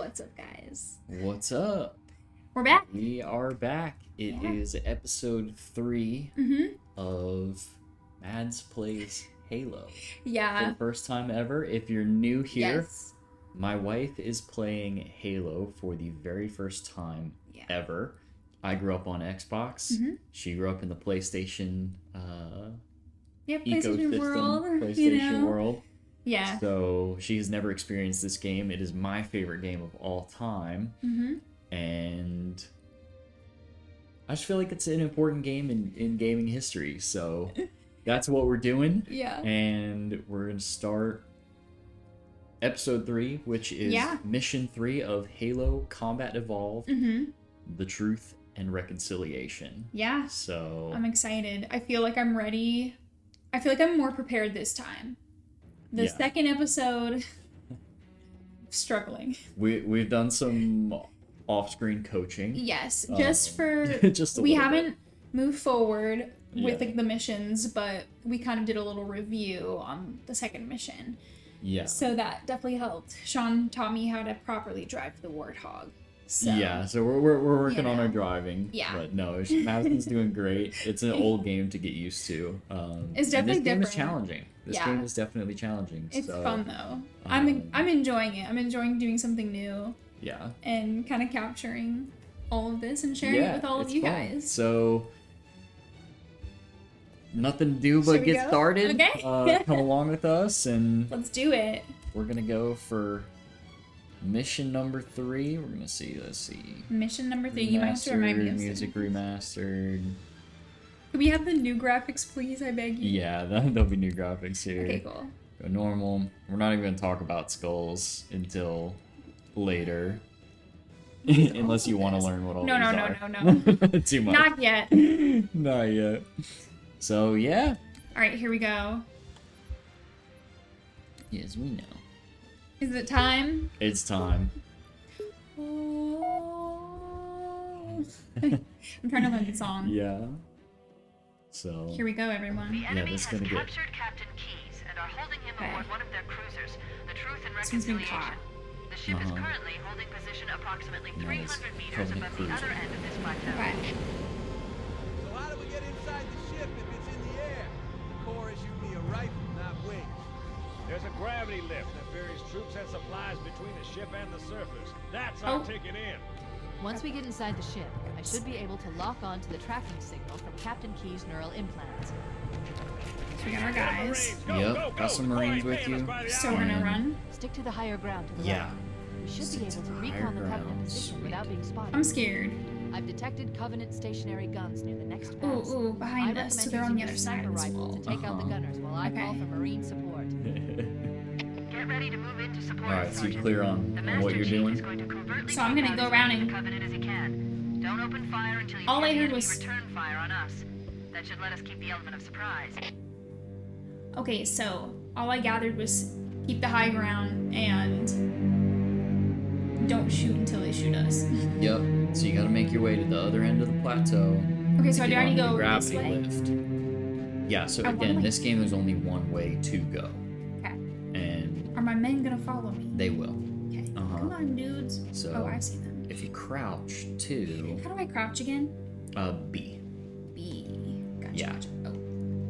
What's up, guys? What's up? We're back. We are back. It is episode 3 of Mads Plays Halo. For Yeah. the first time ever. If you're new here, Yes. my wife is playing Halo for the very first time ever. I grew up on Xbox. She grew up in the PlayStation Yeah, PlayStation ecosystem, World. PlayStation World. Yeah. So she's never experienced this game. It is my favorite game of all time. And I just feel like it's an important game in gaming history. So that's what we're doing. Yeah. And we're going to start episode 3, which is mission 3 of Halo Combat Evolved, The Truth and Reconciliation. Yeah. So I'm excited. I feel like I'm ready. I feel like I'm more prepared this time. The second episode, struggling. we've done some off-screen coaching. Yes, just for just we haven't moved forward with like the missions, but we kind of did a little review on the second mission. Yeah. So that definitely helped. Sean taught me how to properly drive the Warthog. So, yeah, so we're working on our driving. Yeah. But no, Madison's doing great. It's an old game to get used to. It's definitely this game is different. challenging. This game is definitely challenging. It's so, fun though. I'm enjoying it. I'm enjoying doing something new. Yeah. And kind of capturing all of this and sharing it with all of you guys. So nothing to do but get started. Okay. Come along with us and Let's do it. we're gonna go for mission number 3. We're gonna see. Let's see. Mission number 3. You might have to remind me of music remastered. Can we have the new graphics, please? I beg you. Yeah, there'll be new graphics here. Okay, cool. Go normal. We're not even gonna talk about skulls until later. Unless you want to learn what all these are. No. Too much. Not yet. Not yet. So, yeah. Alright, here we go. Yes, we know. Is it time? It's time. I'm trying to learn the song. Yeah. So. Here we go, everyone. The enemy this is has gonna get... captured Captain Keyes and are holding him aboard one of their cruisers, the Truth and This one's been Reconciliation. caught. The ship is currently holding position approximately 300 meters Covenant above the other cruiser. end of this plateau. Okay. So how do we get inside the ship if it's in the air? The Corps issued me a rifle, not wings. There's a gravity lift that ferries troops and supplies between the ship and the surface. That's our ticket in. Once we get inside the ship, I should be able to lock on to the tracking signal from Captain Key's neural implants. So we got our guys. Yep, got some Marines with you. So we're gonna run. Stick to the higher ground to the Yeah. left. We should Stick be to able to the recon higher the Covenant ground. position Sweet. without being spotted. I'm scared. I've detected Covenant stationary guns near the next Ooh, pass. ooh, behind I us. So recommend they're on the using other your side sniper of this rifle wall. to take out the gunners while I call Okay. for Marine support. Get ready to move into support, Alright, so you Sergeant. clear on The what Master you're Chief doing? is going to covertly So I'm gonna take go out as around many and- Covenant as he can. Don't open fire until you All get I the heard enemy was- return fire on us. That should let us keep the element of surprise. Okay, so all I gathered was keep the high ground and don't shoot until they shoot us. Yep. So you gotta make your way to the other end of the plateau. Okay, so to do get I on need to the go this gravity way? lift. Yeah, so Oh, one again, way. this game is only one way to go. Okay. And Are my men gonna follow me? they will. Okay. Uh-huh. Come on, dudes. So Oh, I see them. if you crouch to How do I crouch again? B. B. Gotcha. Yeah. Gotcha. Oh.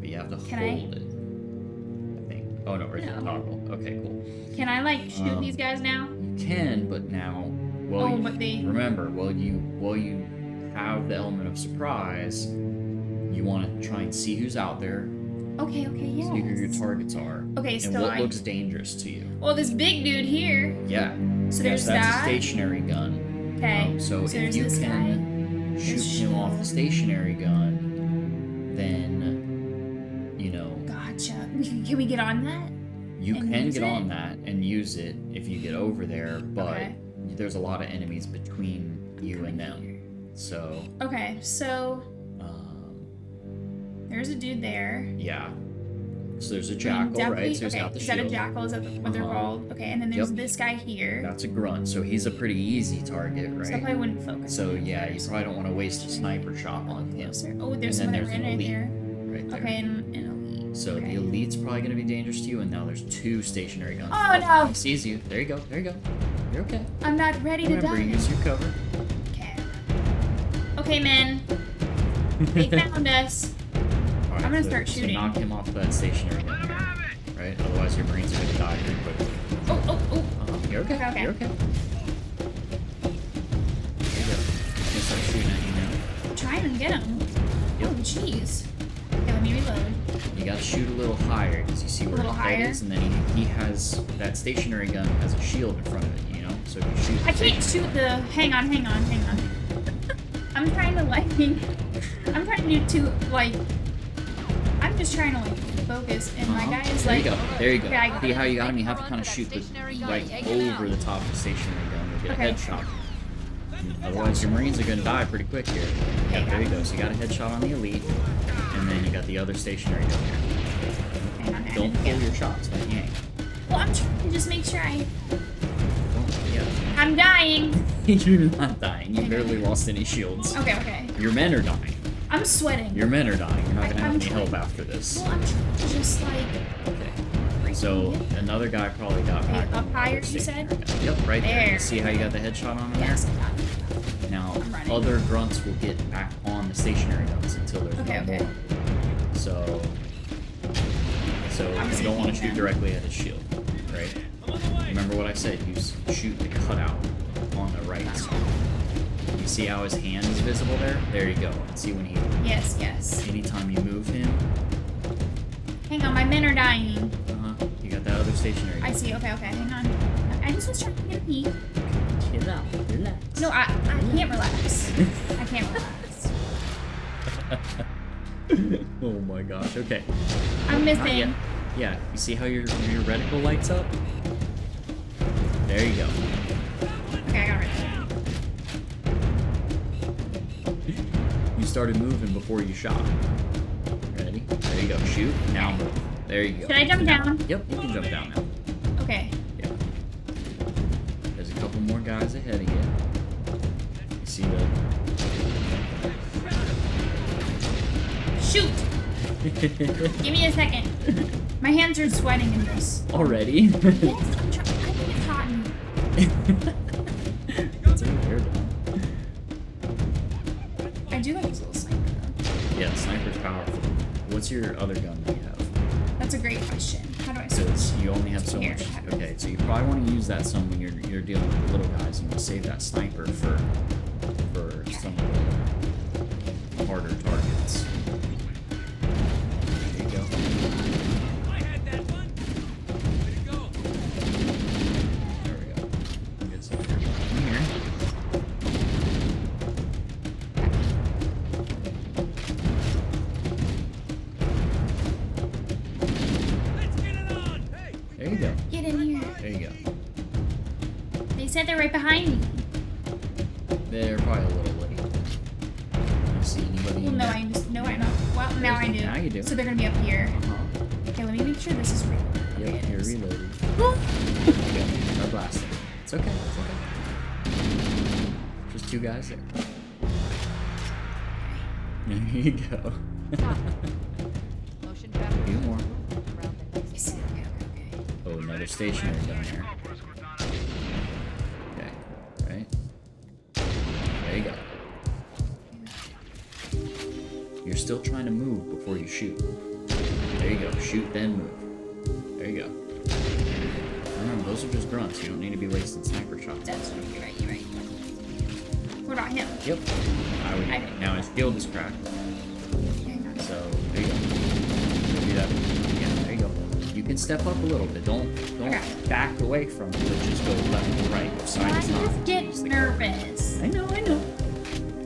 But you have to Can I- hold it. I think. Oh no, right there. No. Toggle. Okay, cool. Can I like shoot these guys now? You can, but now Oh, but they- remember, while you have the element of surprise, you want to try and see who's out there, Okay, yeah. see who your targets are, Okay, and so what looks dangerous to you. Well, this big dude here. Yeah. So Yes, there's that's that. a stationary gun. Okay. So if there's you this guy. can There's shoot him off the stationary gun, then Gotcha. Can we get on that? you And can use get it? on that and use it if you get over there, but Okay. there's a lot of enemies between you and them. So, Okay, so there's a dude there. yeah. So there's a I mean, jackal, definitely- right? So he's okay, got the is shield. that a jackal? Is that what they're Uh-huh. called? Okay, and then there's Yep. this guy here. That's a grunt, so he's a pretty easy target, So I right? probably wouldn't focus. So on him yeah, you first. probably don't want to waste a sniper shot on him. Closer. Oh, there's And someone then that there's ran an right elite there. right there. Okay, and elite. So Okay. the elite's probably going to be dangerous to you, and now there's 2 stationary guns. Oh, no. He sees you. There you go. There you go. You're okay. I'm not ready to Remember, die. use your cover. Okay. Okay, man. They found us. All right, I'm gonna so- start shooting. So knock him off that stationary gun here. Right? Otherwise, your Marines are going to die pretty quickly. Oh. You're okay. Okay. You're okay. There you go. I'm going to start shooting at you now. Trying to get him. Yep. Oh, jeez. Okay, let me reload. You gotta shoot a little higher because you see where little his head higher? is, and then he has that stationary gun has a shield in front of it. You know, so if you shoot. I can't shoot the. Hang on. I'm trying to like. I'm trying to do two like. I'm just trying to like focus, and my guy is There like. you go. There you go. Okay, I got See it. how you got him? You have to kind of That shoot the, stationary gun, right egg it over out. the top of the stationary gun. You'll get a Okay. headshot. Otherwise, your Marines are gonna die pretty quick here. Yeah, there you go. So you got a headshot on the elite, and then you got the other stationary gun here. Hang on. Don't pull your shots, like yank. Well, I'm trying to just make sure I. Yeah. I'm dying. You're not dying. You barely lost any shields. Okay. Your men are dying. I'm sweating. Your men are dying. You're not gonna have I'm any trying- help after this. Well, I'm trying to just like. Okay. So another guy probably got Okay, back. up on the higher, other you stationary said? gun. Yep, right there. There. You see how you got the headshot on him Yes. there? Now, I'm running. other grunts will get back on the stationary guns until there's Okay, no okay. more. So I'm you don't want to taking shoot them. directly at his shield, right? Remember what I said? You shoot the cutout on the right side. You see how his hand is visible there? There you go. And see when he, Yes. anytime you move him, Hang on, my men are dying. you got that other stationary I gun. see. Okay. Hang on. I just was trying to get a peek. Chill out. Relax. No, I can't relax. I can't relax. Oh my gosh. Okay. I'm Not yet. missing. Yeah. You see how your reticle lights up? There you go. Okay, I got it. You started moving before you shot. Ready? There you go. Shoot. Now move. There you go. Should I jump Now- down? Yep. You can jump down now. Okay. Yeah. There's a couple more guys ahead of you. You see the. Shoot! Give me a second. My hands are sweating in this. Already? Yes, I'm trying. I think it's hot in here. It's in there, though. I do like this little sniper though. Yeah, sniper's powerful. What's your other gun that you have? That's a great question. How do I Because switch? you only have so Here. much. Okay, so you probably want to use that some when you're dealing with the little guys. You want to save that sniper for some of the harder targets. There you go. I had that one. Way to go. There we go. Get some in here. Let's get it on. Hey, There you go. Get in here. There you go. They said they're right behind me. They're probably a little late. You see anybody? Well, in no, there? I just no, I know. Well, now I do. Now you do. So they're gonna be up here. Uh-huh. Okay, let me make sure this is real. Yep, Okay, it you're is. reloaded. There you go. Start blasting. It's okay. It's okay. Just 2 guys there. There you go. Stop. Motion traffic. Few more. Around the next Yes, okay. Oh, another stationary down there. Okay, right? There you go. You're still trying to move before you shoot. There you go. Shoot, then move. There you go. Remember, those are just grunts. You don't need to be wasting sniper shots. That's true. You're right. What about him? Yep. I didn't. Now his field is cracked. Hang on. So there you go. Do that. Yeah, there you go. You can step up a little bit. Don't Okay. back away from it. But just go left and right. Go side I to side. just get Use the nervous. I know.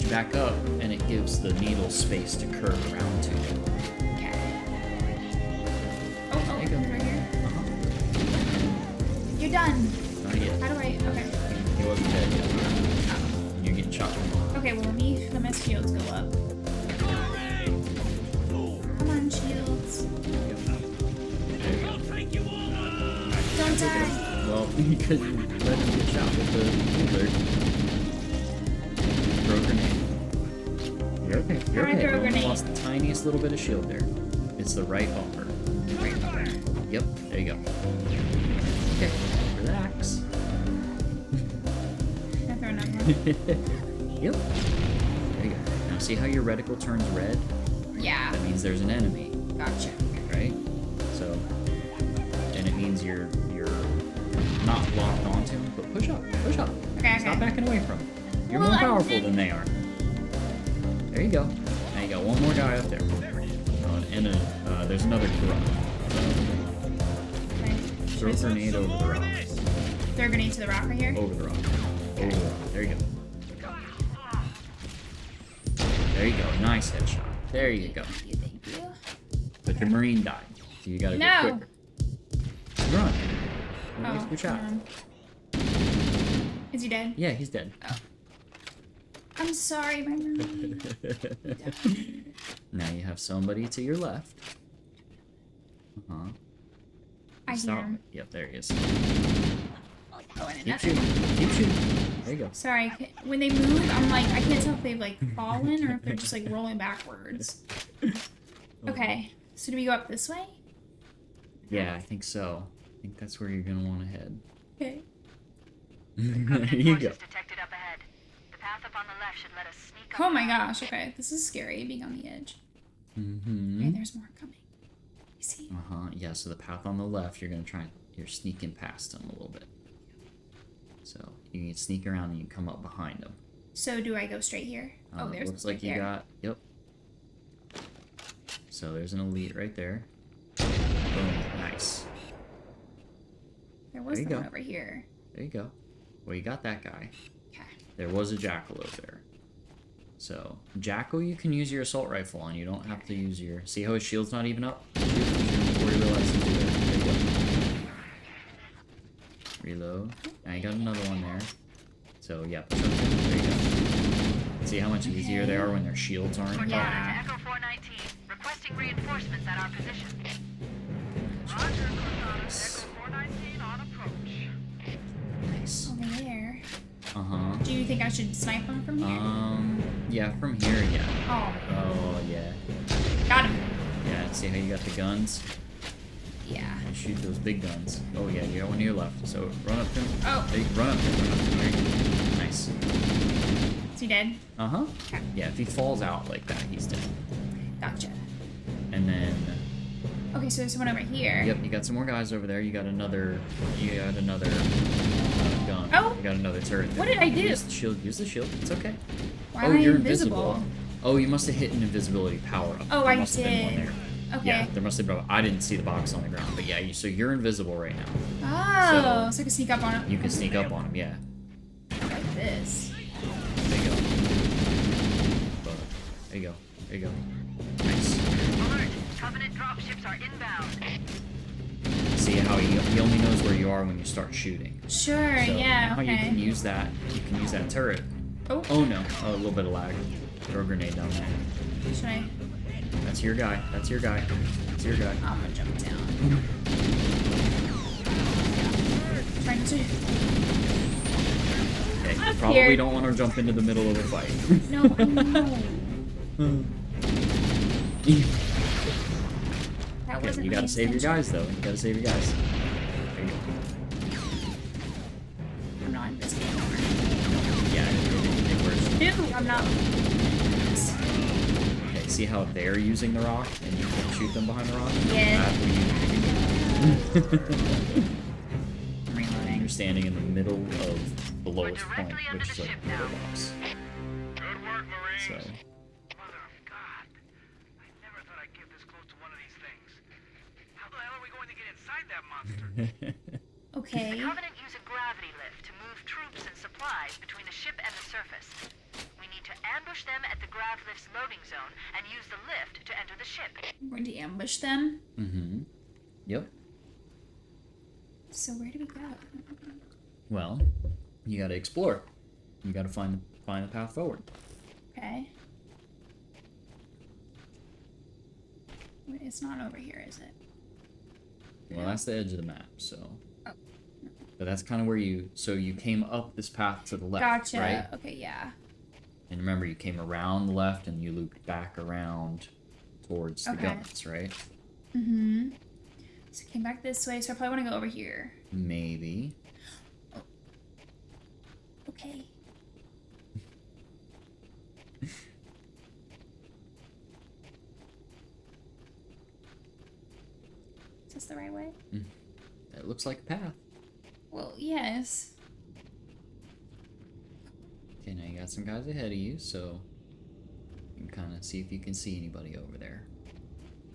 You back up, and it gives the needle space to curve around to you. Okay. Oh, There you go. he's right here. Uh-huh. You're done. Not yet. How do I? Okay. He wasn't dead yet. You're getting shot. Okay. Well, let my shields go up. Come on, shields. Yep. There you go. Don't die. Well, because you let him get shot with the alert. Throw a grenade. You're okay. You're Alright, okay. throw a You only grenade. lost the tiniest little bit of shield there. It's the right bumper. Right over. Yep, there you go. Okay, relax. Can I throw another one? Yep. There you go. Now see how your reticle turns red? Yeah. That means there's an enemy, Gotcha. right? So, and it means you're not locked onto him, but push up, push up. Okay, Stop okay. backing away from him. You're Well, more I powerful didn't- than they are. There you go. Now you got one more guy up there. And there's another garage. Okay. Throw a grenade over the rock. Throw a grenade to the rock right here. Over the rock. Over the rock. There you go. There you go. Nice headshot. There you go. Thank you, thank you. But your marine died. So you gotta No. go quicker. Run. Don't waste Oh, your shot. is he dead? Yeah, he's dead. I'm sorry, my marine. Now you have somebody to your left. Uh-huh. I hear him. Yep, there he is. Oh, and Keep another. shooting. Keep shooting. There you go. Sorry, when they move, I'm like, I can't tell if they've like fallen or if they're just like rolling backwards. Okay, so do we go up this way? Yeah, I think so. I think that's where you're gonna want to head. Okay. There you go. Forces detected up ahead. The path up on the left should let us sneak up. Oh my gosh, okay. This is scary, being on the edge. Mm-hmm. Okay, there's more coming. You see? Uh-huh. Yeah, so the path on the left, you're gonna try, you're sneaking past them a little bit. So you can sneak around and you can come up behind them. So do I go straight here? Oh, there's looks like you there. got, yep. So there's an elite right there. Boom, nice. There was There you the one go. over here. There you go. Well, you got that guy. Okay. There was a jackal over there. So, jackal you can use your assault rifle on. You don't have to use your... See how his shield's not even up? Before you realize he's there. There you go. Reload. Now you got another one there. So, yeah, push up. There you go. See how much easier they are when their shields aren't up? Yeah. Echo 419, requesting reinforcements at our position. Nice. 419 on approach. Nice. Over there. Uh-huh. Do you think I should snipe them from here? Yeah, from here, yeah. Oh, Oh, yeah. got him. Yeah, see how you got the guns? Yeah. And shoot those big guns. Oh, yeah, you got one to your left. So, run up to him. Oh. There you run up to him. Run up to him. There you go. Nice. Is he dead? Uh-huh. Okay. Yeah, if he falls out like that, he's dead. Gotcha. And then, Okay, so there's one over here. yep, you got some more guys over there. You got another gun. Oh. You got another turret there. What did I do? Use the shield. Use the shield. It's okay. Why Oh, am I you're invisible? Oh, you must have hit an invisibility power up. Oh, There I must have been one did. there. Okay. Yeah, there must have been. I didn't see the box on the ground, but yeah, so you're invisible right now. Oh, so I can sneak up on him. You can sneak up on him, yeah. Like this. There you go. But, there you go. There you go. Nice. Alert! Covenant dropships are inbound. See how he only knows where you are when you start shooting. Sure, So yeah, now you can okay. use that. You can use that turret. Oh, Oh no! Oh, a little bit of lag. Throw a grenade down there. should I? That's your guy. That's your guy. That's your guy. I'm gonna jump down. Trying to. Okay, I'm probably scared. don't want to jump into the middle of a fight. No, I know. That Okay, wasn't you my gotta save your intention. guys though. You gotta save your guys. There you go. I'm not invisible anymore. Yeah, it works. Ew, I'm not. Okay, see how they're using the rock and you can shoot them behind the rock? Yeah. That's what you I'm reloading. You're standing in the middle of the lowest point, directly under which is the like ship the now. box. Good work, Marines. So, Mother of God. I never thought I'd get this close to one of these things. How the hell are we going to get inside that monster? Okay. The Covenant use a gravity lift to move troops and supplies between the ship and the surface. We need to ambush them at the grav lift's loading zone and use the lift to enter the ship. We're going to ambush them. mm-hmm. Yep. So where do we go? Well, you gotta explore. You gotta find the path forward. Okay. Wait, it's not over here, is it? Well, that's the edge of the map, so. Oh. But that's kind of where you came up this path to the left, Gotcha. right? Okay, yeah. And remember, you came around the left and you looped back around towards the Okay. guns, right? Mm-hmm. So came back this way, so I probably want to go over here. Maybe. Okay. Is this the right way? That looks like a path. Well, yes. Okay, now you got some guys ahead of you, so you can kind of see if you can see anybody over there.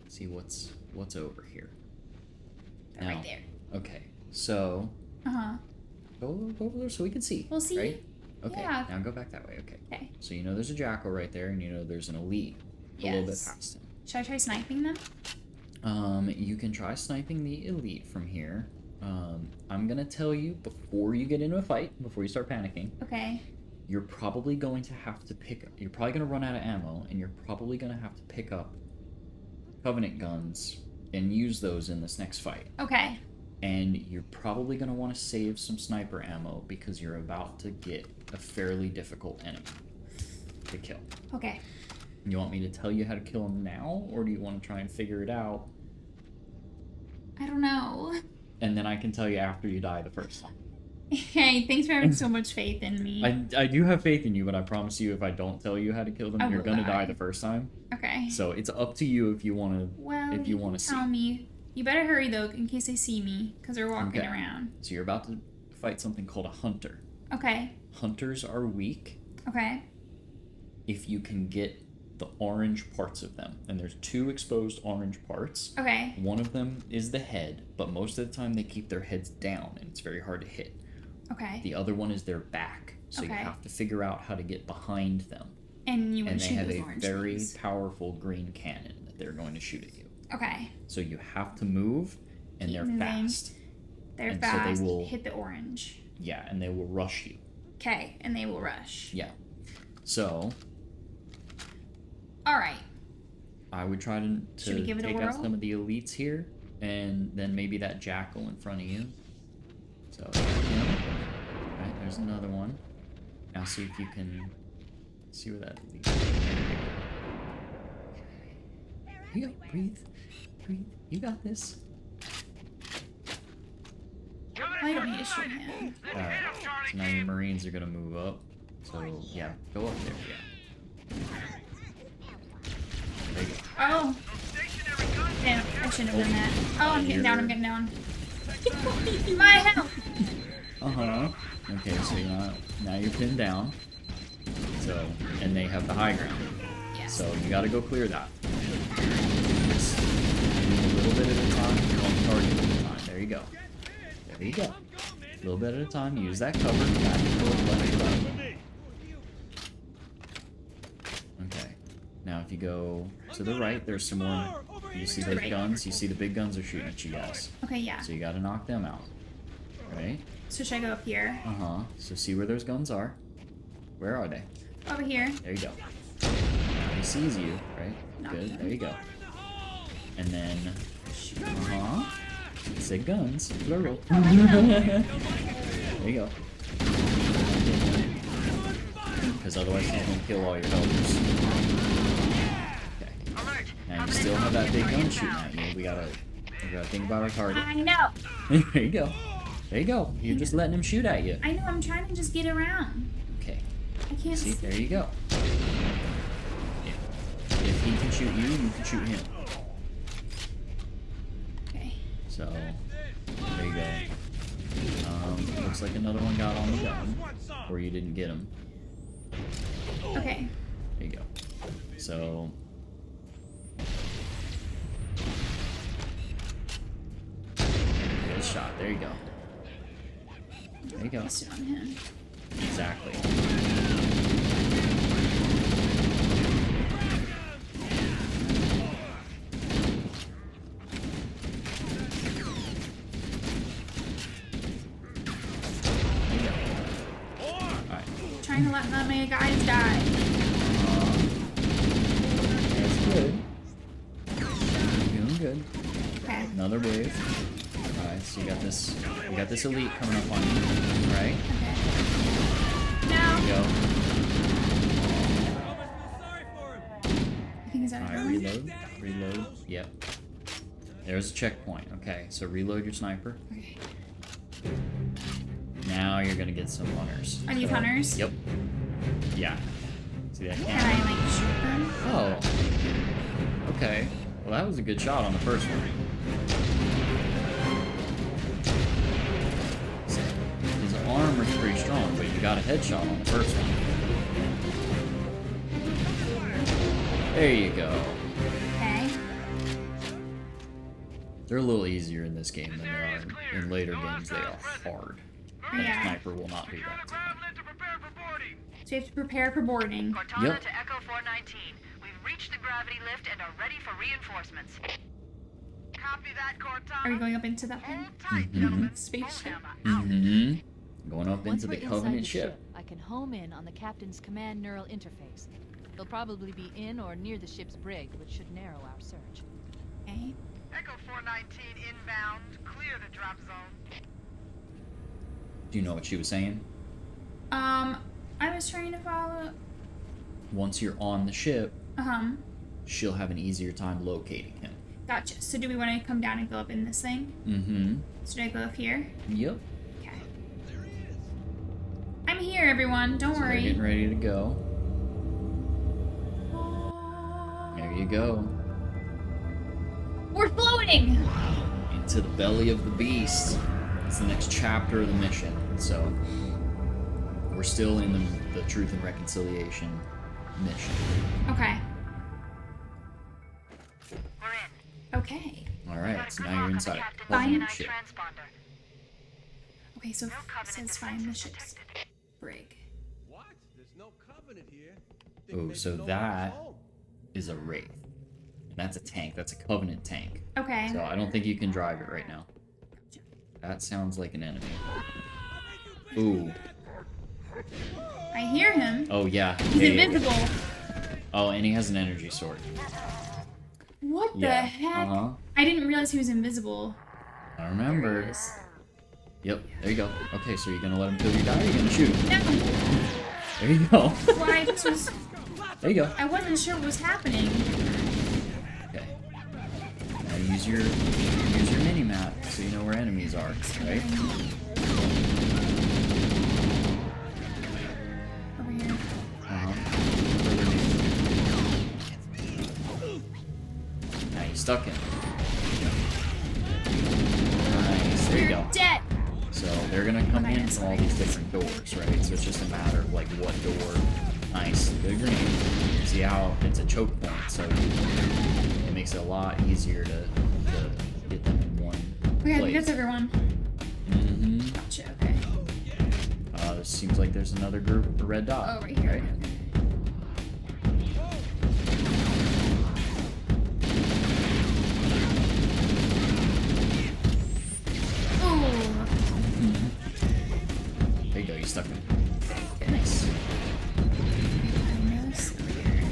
See what's over here. They're right there. Okay, so go over there so we can see. We'll see. Right? Okay. Yeah. Now go back that way. Okay. Okay. So you know there's a jackal right there, and you know there's an elite a little bit Yes. past him. Should I try sniping them? You can try sniping the elite from here. I'm gonna tell you before you get into a fight, before you start panicking. Okay. You're probably going to have to you're probably going to run out of ammo, and you're probably going to have to pick up Covenant guns and use those in this next fight. Okay. And you're probably going to want to save some sniper ammo because you're about to get a fairly difficult enemy to kill. Okay. You want me to tell you how to kill them now, or do you want to try and figure it out? I don't know. And then I can tell you after you die the first time. Hey, thanks for having so much faith in me. I do have faith in you, but I promise you if I don't tell you how to kill them, I you're will gonna die. die the first time. Okay. So it's up to you if you want to. Well, if you want to tell see. me. You better hurry though, in case they see me, because they're walking Okay. around. So you're about to fight something called a hunter. Okay. Hunters are weak Okay. if you can get the orange parts of them. And there's 2 exposed orange parts. Okay. One of them is the head, but most of the time they keep their heads down and it's very hard to hit. Okay. The other one is their back. So you Okay. have to figure out how to get behind them. And you And would they shoot have those a orange very things. powerful green cannon that they're going to shoot at you. Okay. So you have to move, and Keep they're moving. fast. They're And so they fast. will- Hit the orange. Yeah, and they will rush you. Okay, and they will rush. Yeah. So All right. I would try to Should we give it a take out whirl? some of the elites here, and then maybe that jackal in front of you. So right, there's another one. Now see if you can see where that elite is. There you go. Breathe. Breathe. You got this. I don't need to shoot him. Alright. So now your Marines are gonna move up. So yeah, go up there, yeah. There you go. Oh. Damn, I shouldn't have done that. Oh, I'm getting down, I'm getting down. My help! Uh-huh. Okay, so now you're pinned down. So, and they have the high ground. Yes. So you gotta go clear that. Just move a little bit at a time, one target at a time. There you go. There you go. A little bit at a time, use that cover. Back and forth, left to right. Okay. Now if you go to the right, there's some more. You see those guns? You see the big guns are shooting at you guys. Okay, yeah. So you gotta knock them out. Right? So should I go up here? Uh-huh. So see where those guns are. Where are they? Over here. There you go. Now he sees you, right? Knock Good. him. There you go. And then, uh-huh. Say guns, plural. Oh, I know. There you go. Because otherwise he's gonna kill all your helpers. Okay. Now you still have that big gun shooting at you. We gotta think about our target. I know. There you go. There you go. You're just letting him shoot at you. I know, I'm trying to just get around. Okay. I can't See, there you go. If he can shoot you, you can shoot him. Okay. So, there you go. Looks like another one got on the gun, or you didn't get him. Okay. There you go. So, good shot. There you go. There you go. Just sit on him. Exactly. There you go. Alright. Trying to let none of my guys die. That's good. You're doing good. Okay. Another wave. Alright, so you got this elite coming up on you. Right? Okay. There you No. go. I think is that Alright, everyone? reload. Reload. Yep. There's a checkpoint. Okay, so reload your sniper. Okay. Now you're gonna get some hunters. Are these hunters? Yep. Yeah. See that Can camera? I like shoot them? Oh. Okay. Well, that was a good shot on the first one. His armor's pretty strong, but you got a headshot on the first one. There you go. Okay. They're a little easier in this game than they are in later games. They are hard. And Yeah. a sniper will not do Secure that. the ground lift to prepare for boarding. So you have to prepare for boarding. Cortana Yep. to Echo 419. We've reached the gravity lift and are ready for reinforcements. Copy that, Cortana. Are we going up into that thing? Hold tight, gentlemen. Spaceship. Mm-hmm. Going up Once into we're the inside Covenant the ship. I can home in on the captain's command neural interface. They'll probably be in or near the ship's brig, which should narrow our search. Okay. Echo 419 inbound. Clear the drop zone. Do you know what she was saying? I was trying to follow. Once you're on the ship, Uh-huh. she'll have an easier time locating him. Gotcha. So do we want to come down and go up in this thing? Mm-hmm. Should I go up here? Yep. Okay. I'm here, everyone. Don't So they're worry. getting ready to go. There you go. We're floating! Into the belly of the beast. It's the next chapter of the mission. So we're still in the Truth and Reconciliation mission. Okay. We're in. Okay. Alright, so now you're inside. Fine. Covenant ship. Transponder. Okay, so No it covenant says find the defenses ship's detected. brig. What? There's no covenant here. Think Oh, maybe so no one's that home. is a Wraith. And that's a tank. That's a Covenant tank. Okay. So I don't think you can drive it right now. That sounds like an enemy. Ooh. I hear him. Oh, yeah. He's Yeah, yeah, yeah. invisible. Oh, and he has an energy sword. What the Yeah. heck? Uh-huh. I didn't realize he was invisible. I There remember. he is. Yep, there you go. Okay, so you're gonna let him kill your guy or you're gonna shoot him? No. There you go. Well, I just was. There you go. I wasn't sure what was happening. Okay. Now use your mini map so you know where enemies are, right? Over here. Uh-huh. Now you stuck him. Nice. There you go. Dead. So they're gonna come Okay, in from all these different doors, right? So it's just a matter of like what door. Nice. Good green. See how it's a choke point, so it makes it a lot easier to get them in one Okay, I think place. that's everyone. Mm-hmm. Gotcha. Okay. Seems like there's another group, a red dot. Oh, right here. Right? Ooh. There you go. You stuck him. Goodness. Behind us. Over here.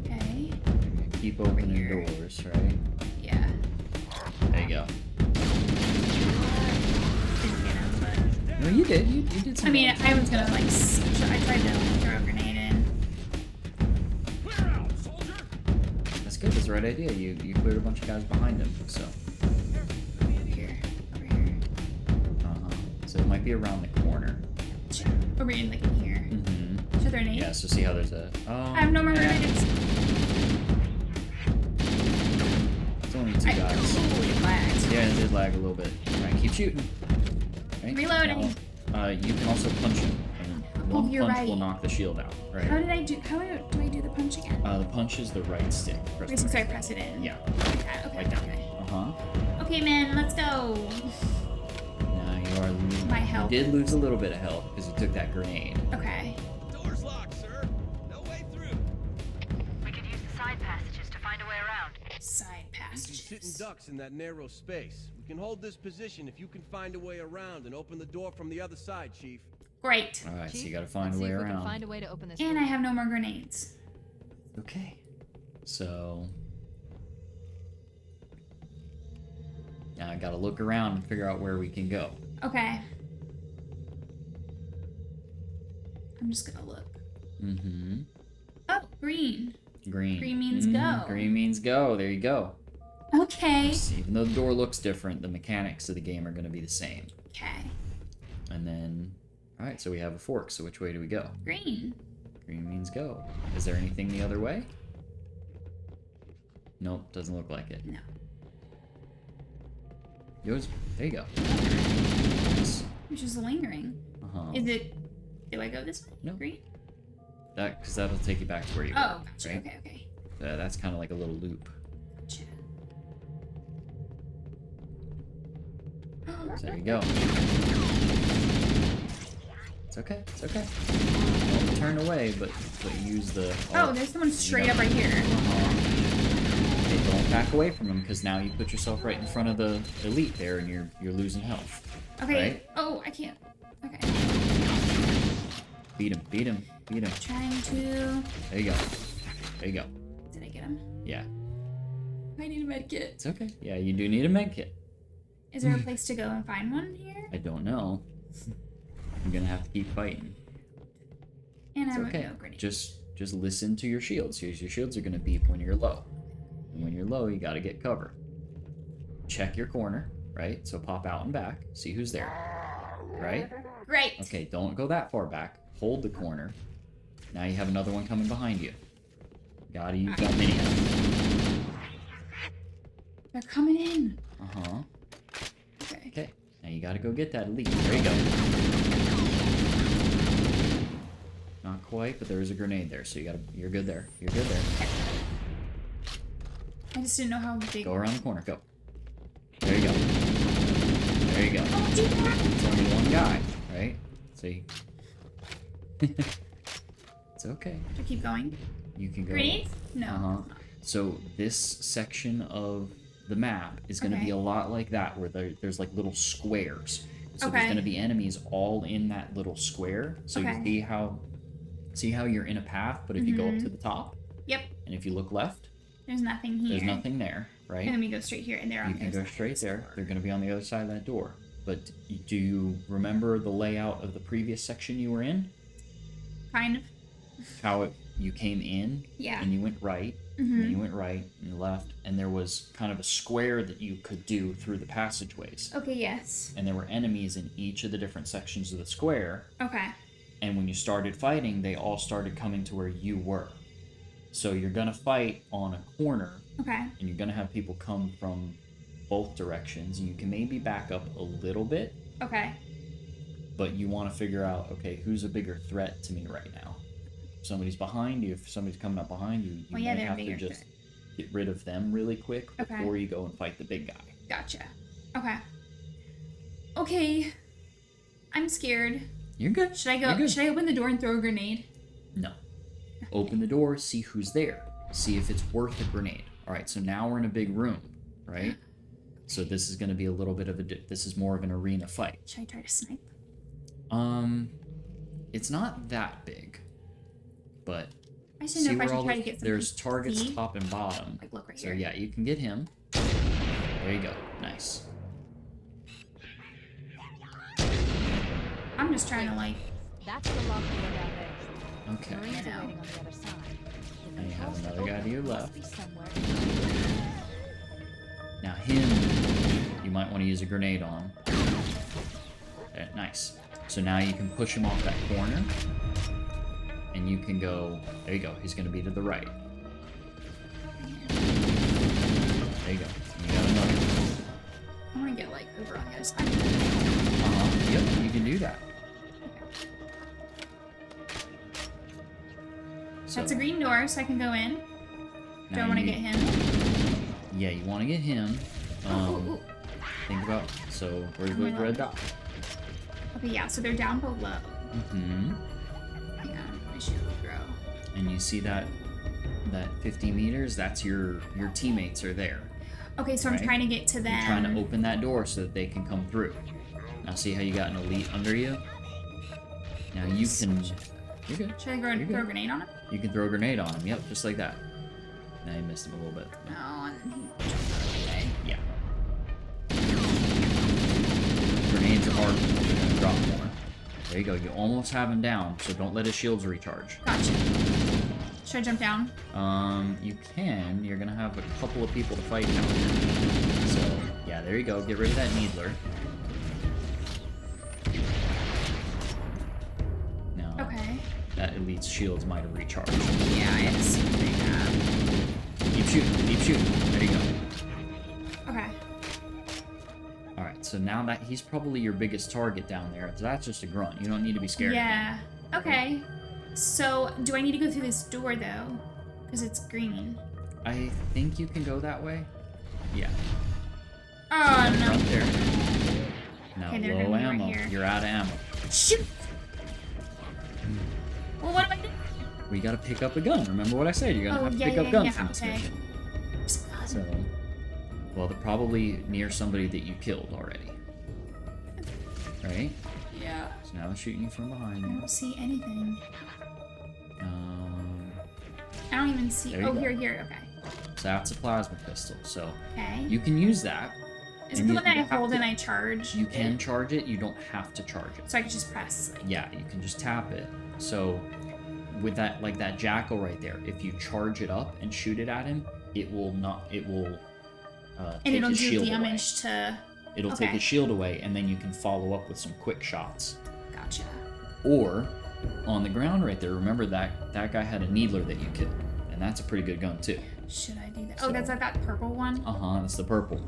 Okay. Keep opening here. doors, right? Yeah. There you go. Didn't get him, but. No, you did. You did some I mean, damage. I was gonna like. I tried to throw a grenade in. Clear out, soldier! That's good. That's the right idea. You cleared a bunch of guys behind him, so. Over here. Over here. Uh-huh. So it might be around the corner. Over in like in here. Mm-hmm. Should I throw a nade? Yeah, so see how there's a... Oh, I have no more grenades. It's only two guys. Ooh, it lagged. Yeah, it did lag a little bit. Alright, keep shooting. Right? Reloading. Now, you can also punch him. And Oh, one you're punch right. will knock the shield out, right? How do I do the punch again? The punch is the right stick. Press Wait, the so I right press it in. Yeah. Okay, okay, Like that. okay. Uh-huh. Okay, man, let's go. Now you are... My health. You did lose a little bit of health because you took that grenade. Okay. Door's locked, sir. No way through. We could use the side passages to find a way around. Side We'd be sitting passages. ducks in that narrow space. We can hold this position if you can find a way around and open the door from the other side, Chief. Great. Alright, so Chief, you gotta find let's a way see if we around. can find a way to open this And door. I have no more grenades. Okay. So... Now I gotta look around and figure out where we can go. Okay. I'm just gonna look. Mm-hmm. Oh, green. Green. Green means go. Green means go. There you go. Okay. Even though the door looks different, the mechanics of the game are going to be the same. Okay. And then, all right, so we have a fork. So which way do we go? Green. Green means go. Is there anything the other way? Nope, doesn't look like it. No. Yours. There you go. Nice. It's just lingering. Uh-huh. Is it? Do I go this way? No. Green. Because that'll take you back to where you Oh, were. gotcha. Right? Okay. Okay. That's kind of like a little loop. Gotcha. So there you go. It's okay. It's okay. Don't turn away, but use the. Oh, there's someone straight up right here. Okay, don't back away from him because now you put yourself right in front of the elite there, and you're losing health. Okay. Right? Oh, I can't. Okay. Beat him. Beat him. Beat him. Trying to. There you go. There you go. Did I get him? Yeah. I need a med kit. It's okay. Yeah, you do need a med kit. Is there a place to go and find one here? I don't know. I'm gonna have to keep fighting. And It's I'm okay. no grenade. Just listen to your shields. Your shields are gonna beep when you're low. And when you're low, you gotta get cover. Check your corner, right? So pop out and back. See who's there. Right? Great. Okay, don't go that far back. Hold the corner. Now you have another one coming behind you. Gotta use that mini. They're coming in. Uh-huh. Okay. Okay. Now you gotta go get that elite. There you go. Not quite, but there is a grenade there, so you're good there. You're good there. I just didn't know how big. Go around the corner. Go. There you go. There you go. Oh, do that. It's only one guy, right? See? It's okay. Do I keep going? You can go. Grenades? No. Uh-huh. So this section of the map is going to be Okay. a lot like that, where there's like little squares. So there's Okay. going to be enemies all in that little square. So Okay. you see how you're in a path, but if you go up Mhm. to the top, Yep. and if you look left, There's nothing here. there's nothing there, right? And then we go straight here, and they're on You the can other go side. straight there. They're going to be on the other side of that door. But do you remember the layout of the previous section you were in? Kind of. How you came in Yeah. and you went right, and then you went right and you left, and there was kind of a square that you could do through the passageways. Okay. Yes. And there were enemies in each of the different sections of the square. Okay. And when you started fighting, they all started coming to where you were. So you're going to fight on a corner, Okay. and you're going to have people come from both directions. You can maybe back up a little bit, Okay. but you want to figure out, okay, who's a bigger threat to me right now? If somebody's behind you, if somebody's coming up behind you, you Well, yeah, may they're a have to bigger just threat. get rid of them really quick Okay. before you go and fight the big guy. Gotcha. Okay. Okay. I'm scared. You're good. Should I You're go? good. Should I open the door and throw a grenade? No. Open the door, see who's there. See if it's worth a grenade. All right, so now we're in a big room, right? So this is going to be a little bit of this is more of an arena fight. Should I try to snipe? It's not that big, but I just didn't know if I where should try to get some. there's targets see? top and bottom. Like, look right So here. yeah, you can get him. There you go. Nice. I'm just trying to like. That's the locked door down there. Okay. Marines I know. are waiting on the other side. If Now you the have house another guy to your must left. be somewhere. Now him, you might want to use a grenade on. Okay, nice. So now you can push him off that corner, and you can go. There you go. He's going to be to the right. There you go. You got another. I want to get like over on the other side. Yep, you can do that. So, That's a green door, so I can go in. Do now I want to you- get him? Yeah, you want to get him. Ooh. Think about. So where's the Yeah. red dot? Okay, yeah. So they're down below. Mm-hmm. Hang on, my shield will grow. And you see that 50 meters? That's your teammates are there. Okay, so I'm Right. trying to get to them. You're trying to open that door so that they can come through. Now see how you got an elite under you? Now you can. You're good. Should I You're good. throw a grenade on him? You can throw a grenade on him. Yep, just like that. Now you missed him a little bit. No, and then he jumped out of the way. Yeah. Grenades are hard. They're gonna drop more. There you go. You almost have him down, so don't let his shields recharge. Gotcha. Should I jump down? You can. You're gonna have a couple of people to fight down here. So, yeah, there you go. Get rid of that needler. Now, Okay. that elite's shields might have recharged. Yeah, I assume they have. Keep shooting. Keep shooting. There you go. Okay. Alright, so now that he's probably your biggest target down there. That's just a grunt. You don't need to be scared of him. Yeah. Okay. So, do I need to go through this door, though? Because it's green. I think you can go that way. Yeah. Oh, no. Right there. Now, Okay, they're low gonna be right ammo. here. You're out of ammo. Shoot! Well, what do I do? We gotta pick up a gun. Remember what I said? You're gonna have to pick up guns in this mission. So, well, they're probably near somebody that you killed already. Right? Yeah. So now they're shooting you from behind I you. don't see anything. Um, I don't even see. There you Oh, go. here. Okay. so that's a plasma pistol. So Okay. you can use that. Is it and the you- one that I you have hold to- and I charge? You can charge it. You don't have to charge it. So I can just press. Like, Yeah, you can just tap it. So with that, like that jackal right there, if you charge it up and shoot it at him, it will not. It will. and Take it'll his do shield damage away. to. It'll Okay. take his shield away, and then you can follow up with some quick shots. Gotcha. Or on the ground right there, remember that guy had a needler that you killed, and that's a pretty good gun too. Should I do that? So- Oh, that's like that purple one. That's the purple.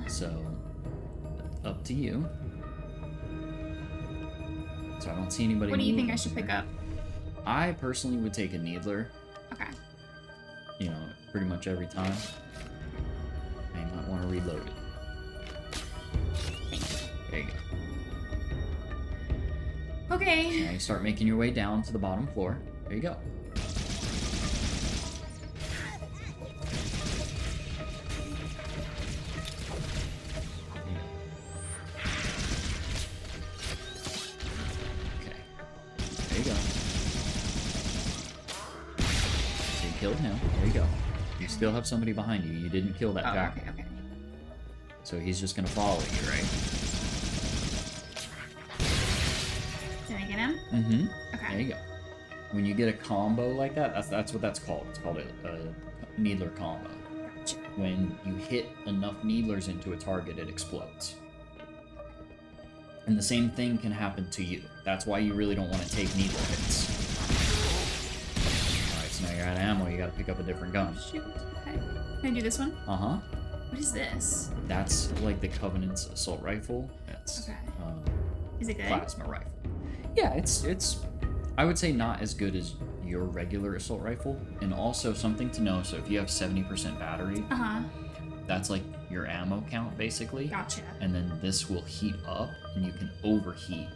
So up to you. So I don't see anybody. What do you think moving I should pick here. up? I personally would take a needler. Okay. You know, pretty much every time. And you might want to reload it. There you go. Okay. Now you start making your way down to the bottom floor. There you go. Okay. There you go. So you killed him. There you go. You still have somebody behind you. You didn't kill that Oh, jackal. okay. So he's just gonna follow you, right? Did I get him? Mm-hmm. Okay. There you go. When you get a combo like that, that's what that's called. It's called a needler combo. Gotcha. When you hit enough needlers into a target, it explodes. And the same thing can happen to you. That's why you really don't want to take needler hits. Alright, so now you're out of ammo, you gotta pick up a different gun. Shoot. Okay. Can I do this one? Uh-huh. What is this? That's like the Covenant's assault rifle. That's Okay. Is it good? plasma rifle. Yeah, it's I would say not as good as your regular assault rifle, and also something to know. So if you have 70% battery, Uh-huh. that's like your ammo count basically. Gotcha. And then this will heat up, and you can overheat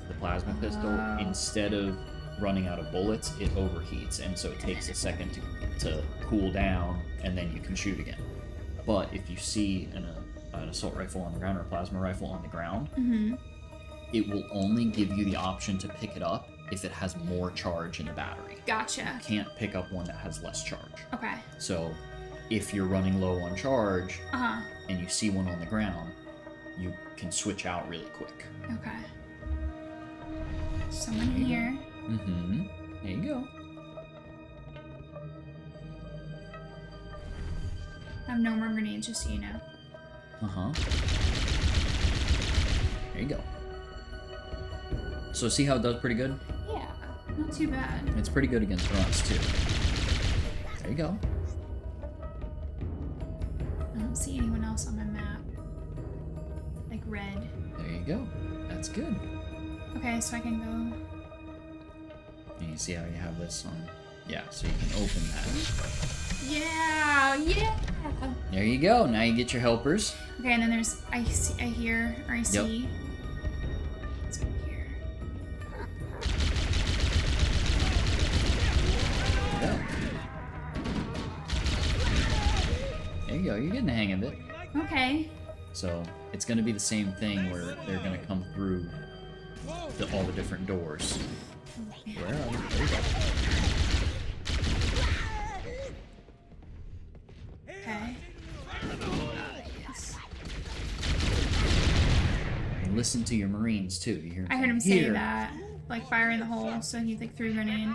the plasma pistol. Oh. Instead of running out of bullets, it overheats, and so it takes a second to cool down, and then you can shoot again. But if you see an assault rifle on the ground or a plasma rifle on the ground, Mm-hmm. it will only give you the option to pick it up if it has more charge in the battery. Gotcha. You can't pick up one that has less charge. Okay. So if you're running low on charge Uh-huh. and you see one on the ground, you can switch out really quick. Okay. Someone here. Mm-hmm. There you go. I have no more grenades, just so you know. Uh-huh. There you go. So see how it does pretty good? Yeah. Not too bad. It's pretty good against grunts too. There you go. I don't see anyone else on my map. Like red. There you go. That's good. Okay, so I can go. And you see how you have this on? Yeah, so you can open that. Yeah! Yeah! There you go. Now you get your helpers. Okay, and then there's I hear or I see. It's over here. There you go. You're getting the hang of it. Okay. So it's going to be the same thing where they're going to come through all the different doors. Where are they? There you go. Okay. Yes. And listen to your Marines too. You hear them I heard him saying, say "Here." that. like fire in the hole, so he like threw a grenade.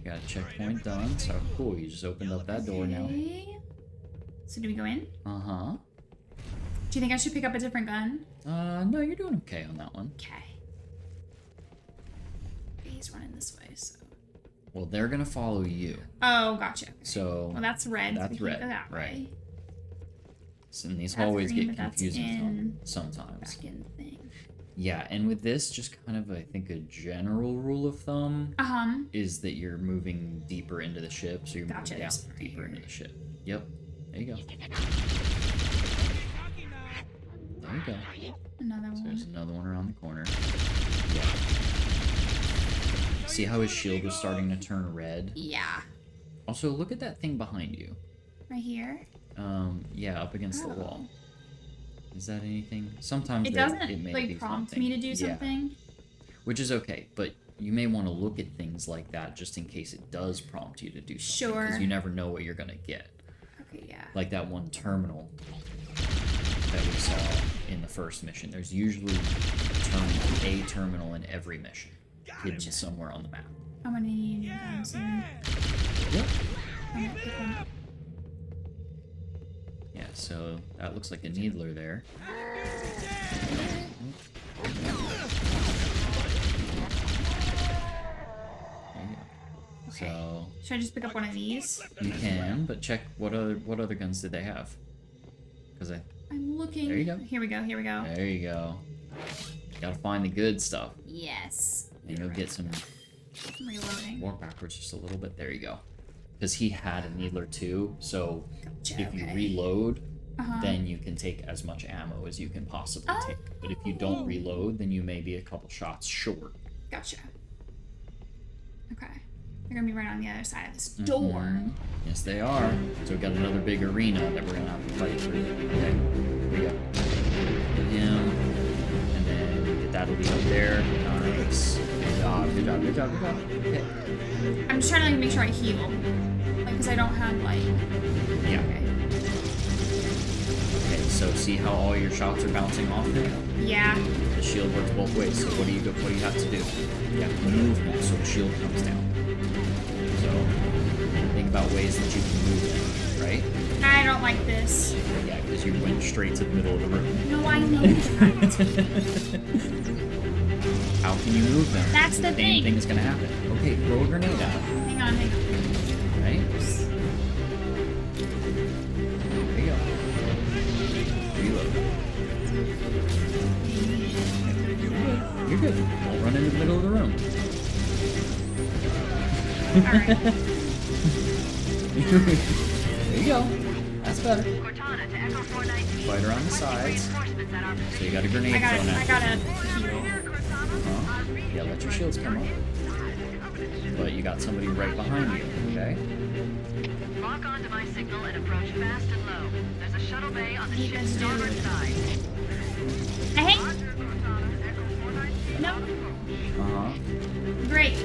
Got a checkpoint done, so cool, you just opened up that door now. Okay. So do we go in? Uh-huh. Do you think I should pick up a different gun? No, you're doing okay on that one. Okay. He's running this way, so. Well, they're gonna follow you. Oh, gotcha. Okay. So Well, that's red. that's so we red, can't go that right. way. So, and these That's hallways green, get but that's confusing in- sometimes. Back in the thing. Yeah, and with this, just kind of, I think, a general rule of thumb is that you're moving deeper into the ship, so you're Gotcha, moving down there's right deeper here. into the ship. Yep. There you go. There you go. Another So one. there's another one around the corner. Yeah. See how his shield was starting to turn red? Yeah. Also, look at that thing behind you. Right here. Yeah, up against the Oh. wall. Is that anything? Sometimes It there- doesn't it may like be prompt something. me to do Yeah, something. which is okay, but you may want to look at things like that just in case it does prompt you to do something. Sure. Because you never know what you're gonna get. Okay, yeah. Like that one terminal that we saw in the first mission. There's usually a terminal in every mission, hidden somewhere on the map. I'm gonna need them soon. Yep. I'm gonna pick one up. Yeah, so that looks like a needler there. There you go. Okay. So Should I just pick up one of these? you can, but check what other guns did they have? Because I'm looking. There you go. Here we go. Here we go. there you go. Gotta find the good stuff, Yes. and you'll get some. I'm reloading. Walk backwards just a little bit. There you go. Because he had a needler too, so Gotcha, if you okay. reload, Uh-huh. then you can take as much ammo as you can possibly take. But if you Oh. don't reload, then you may be a couple shots short. Gotcha. Okay. They're gonna be right on the other side of this door. Mhm. Yes, they are. So we got another big arena that we're gonna have to fight through. Okay, here we go. Get him, and then that'll be up there. Nice. Good job. Good job. Good job. Good job. Okay. I'm just trying to like make sure I heal, like, cause I don't have like. Yeah. Okay. Okay. So see how all your shots are bouncing off there? Yeah. The shield works both ways. So what do you have to do? You have to move them so the shield comes down. So think about ways that you can move them, right? I don't like this. Yeah, because you went straight to the middle of the room. No, I know that. How can you move them? That's the Same thing. thing is gonna happen. Okay, throw a grenade at them, Hang on. right? There you go. Reload. You're good. Don't run into the middle of the room. Alright. There you go. That's better. Cortana to Echo 419. Fight around the sides. Reinforcements at our So you got a grenade I thrown at you. gotta heal. Huh? Yeah, let your shields come up. But you got somebody right behind you, okay? Lock onto my signal and approach fast and low. There's a shuttle bay on the You ship's guys do starboard it. side. Hey. No. Uh-huh. Great.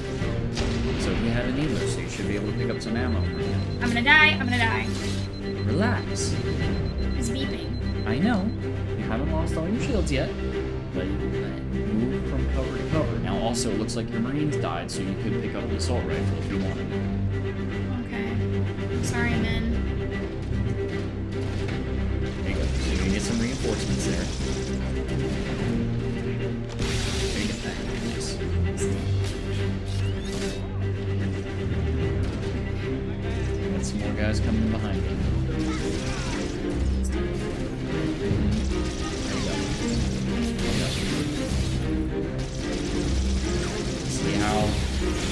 So he had a needler, so you should be able to pick up some ammo from him. I'm gonna die. I'm gonna die. Relax. It's beeping. I know. You haven't lost all your shields yet. But move from cover to cover. Now also it looks like your Marines died, so you could pick up the assault rifle if you wanted. Okay. Sorry, men. There you go. So you can get some reinforcements there. There you go. Nice. Got some more guys coming behind you. There you go. See how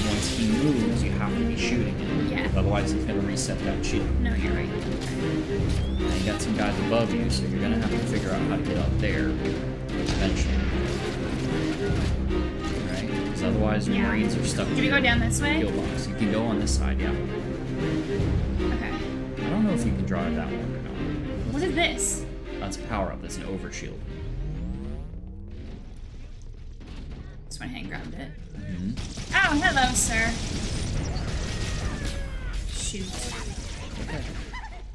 once he moves, you have to be shooting him. Yeah. Otherwise, he's going to reset that shield. No, you're right. And you got some guys above you, so you're going to have to figure out how to get up there eventually. Right? Because otherwise, your Yeah. Marines are stuck Do to we go your down this way? kill box. You can go on this side, yeah. Okay. I don't know if you can drive that one or not. What is this? That's a power up. That's an overshield. Just went ahead and grabbed it. Mm-hmm. Oh, hello, sir. Shoot. Okay.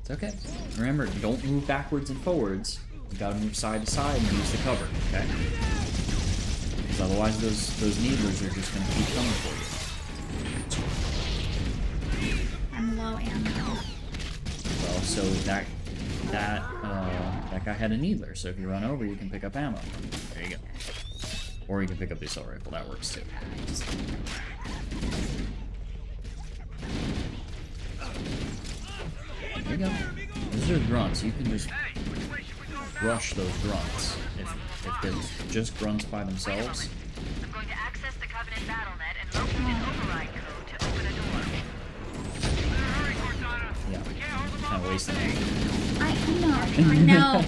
It's okay. Remember, don't move backwards and forwards. You gotta move side to side and use the cover, okay? Because otherwise those needlers are just gonna keep coming for you. I'm low ammo. Well, so that guy had a needler, so if you run over, you can pick up ammo. There you go. Or you can pick up the assault rifle. That works too. There you go. Those are grunts. You can just rush those grunts. If there's just grunts by themselves. I'm going to access the Covenant BattleNet and locate an override code to open a door. Hurry, Cortana. Yeah. Kind of wasting it. I know.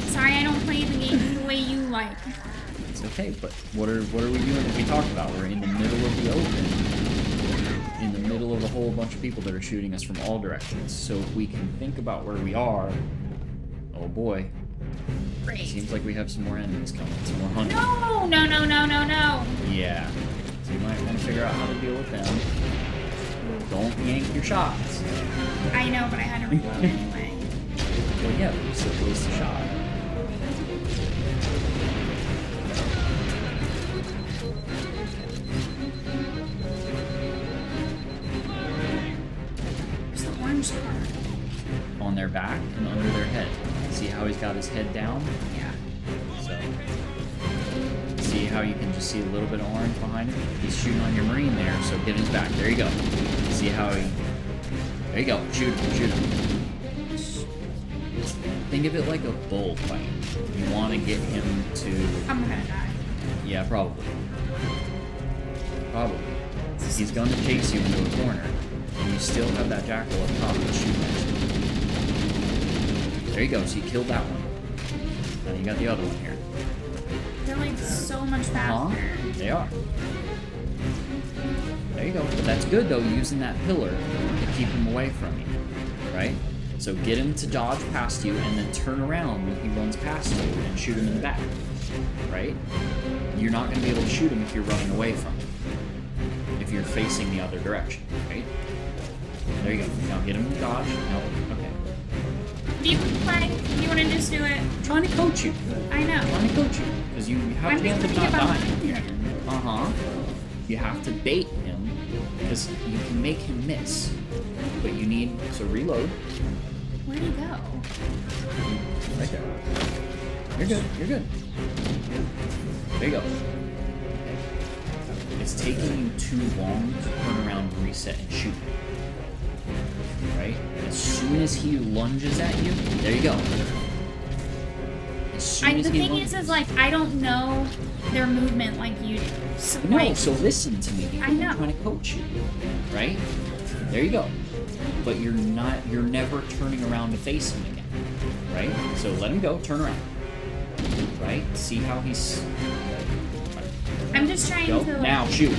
Sorry, I don't play the game the way you like. It's okay, but what are we doing that we talked about? We're in the middle of the open. In the middle of a whole bunch of people that are shooting us from all directions. So if we can think about where we are, oh boy. Great. Seems like we have some more enemies coming, some more hunters. No. Yeah. So you might want to figure out how to deal with them. Don't yank your shots. I know, but I had to reload anyway. Well, yeah, but you still waste a shot. Where's the orange part? On their back and under their head. See how he's got his head down? Yeah. So, see how you can just see a little bit of orange behind him? He's shooting on your Marine there, so get his back. There you go. See how he... There you go. Shoot him. Think of it like a bull fight. You want to get him to... I'm gonna die. Yeah, probably. He's going to chase you into a corner, and you still have that jackal up top that's shooting at you. There you go. So you killed that one. Now you got the other one here. They're like so much faster. They are. There you go. But that's good though, using that pillar to keep him away from you. Right? So get him to dodge past you and then turn around when he runs past you and shoot him in the back. Right? You're not going to be able to shoot him if you're running away from him. If you're facing the other direction. Right? There you go. Now get him to dodge. No. Okay. Do you play? Do you want to just do it? I'm trying to coach you. I know. I'm trying to coach you. Because you have to I'm be thinking not about dying. him. Uh-huh. You have to bait him, because you can make him miss. But you need... So reload. Where'd he go? Right there. You're good. You're good. There you go. Okay. It's taking you too long to turn around, reset, and shoot. Right? As soon as he lunges at you, there you go. As soon as The he thing lunges, is like, I don't know their movement like you do. So, No, like, so listen to me. Because I know. I'm trying to coach you. Right? There you go. But you're never turning around to face him again. Right? So let him go, turn around. Right? See how he's... I'm just trying Go. to... Like, Now, shoot.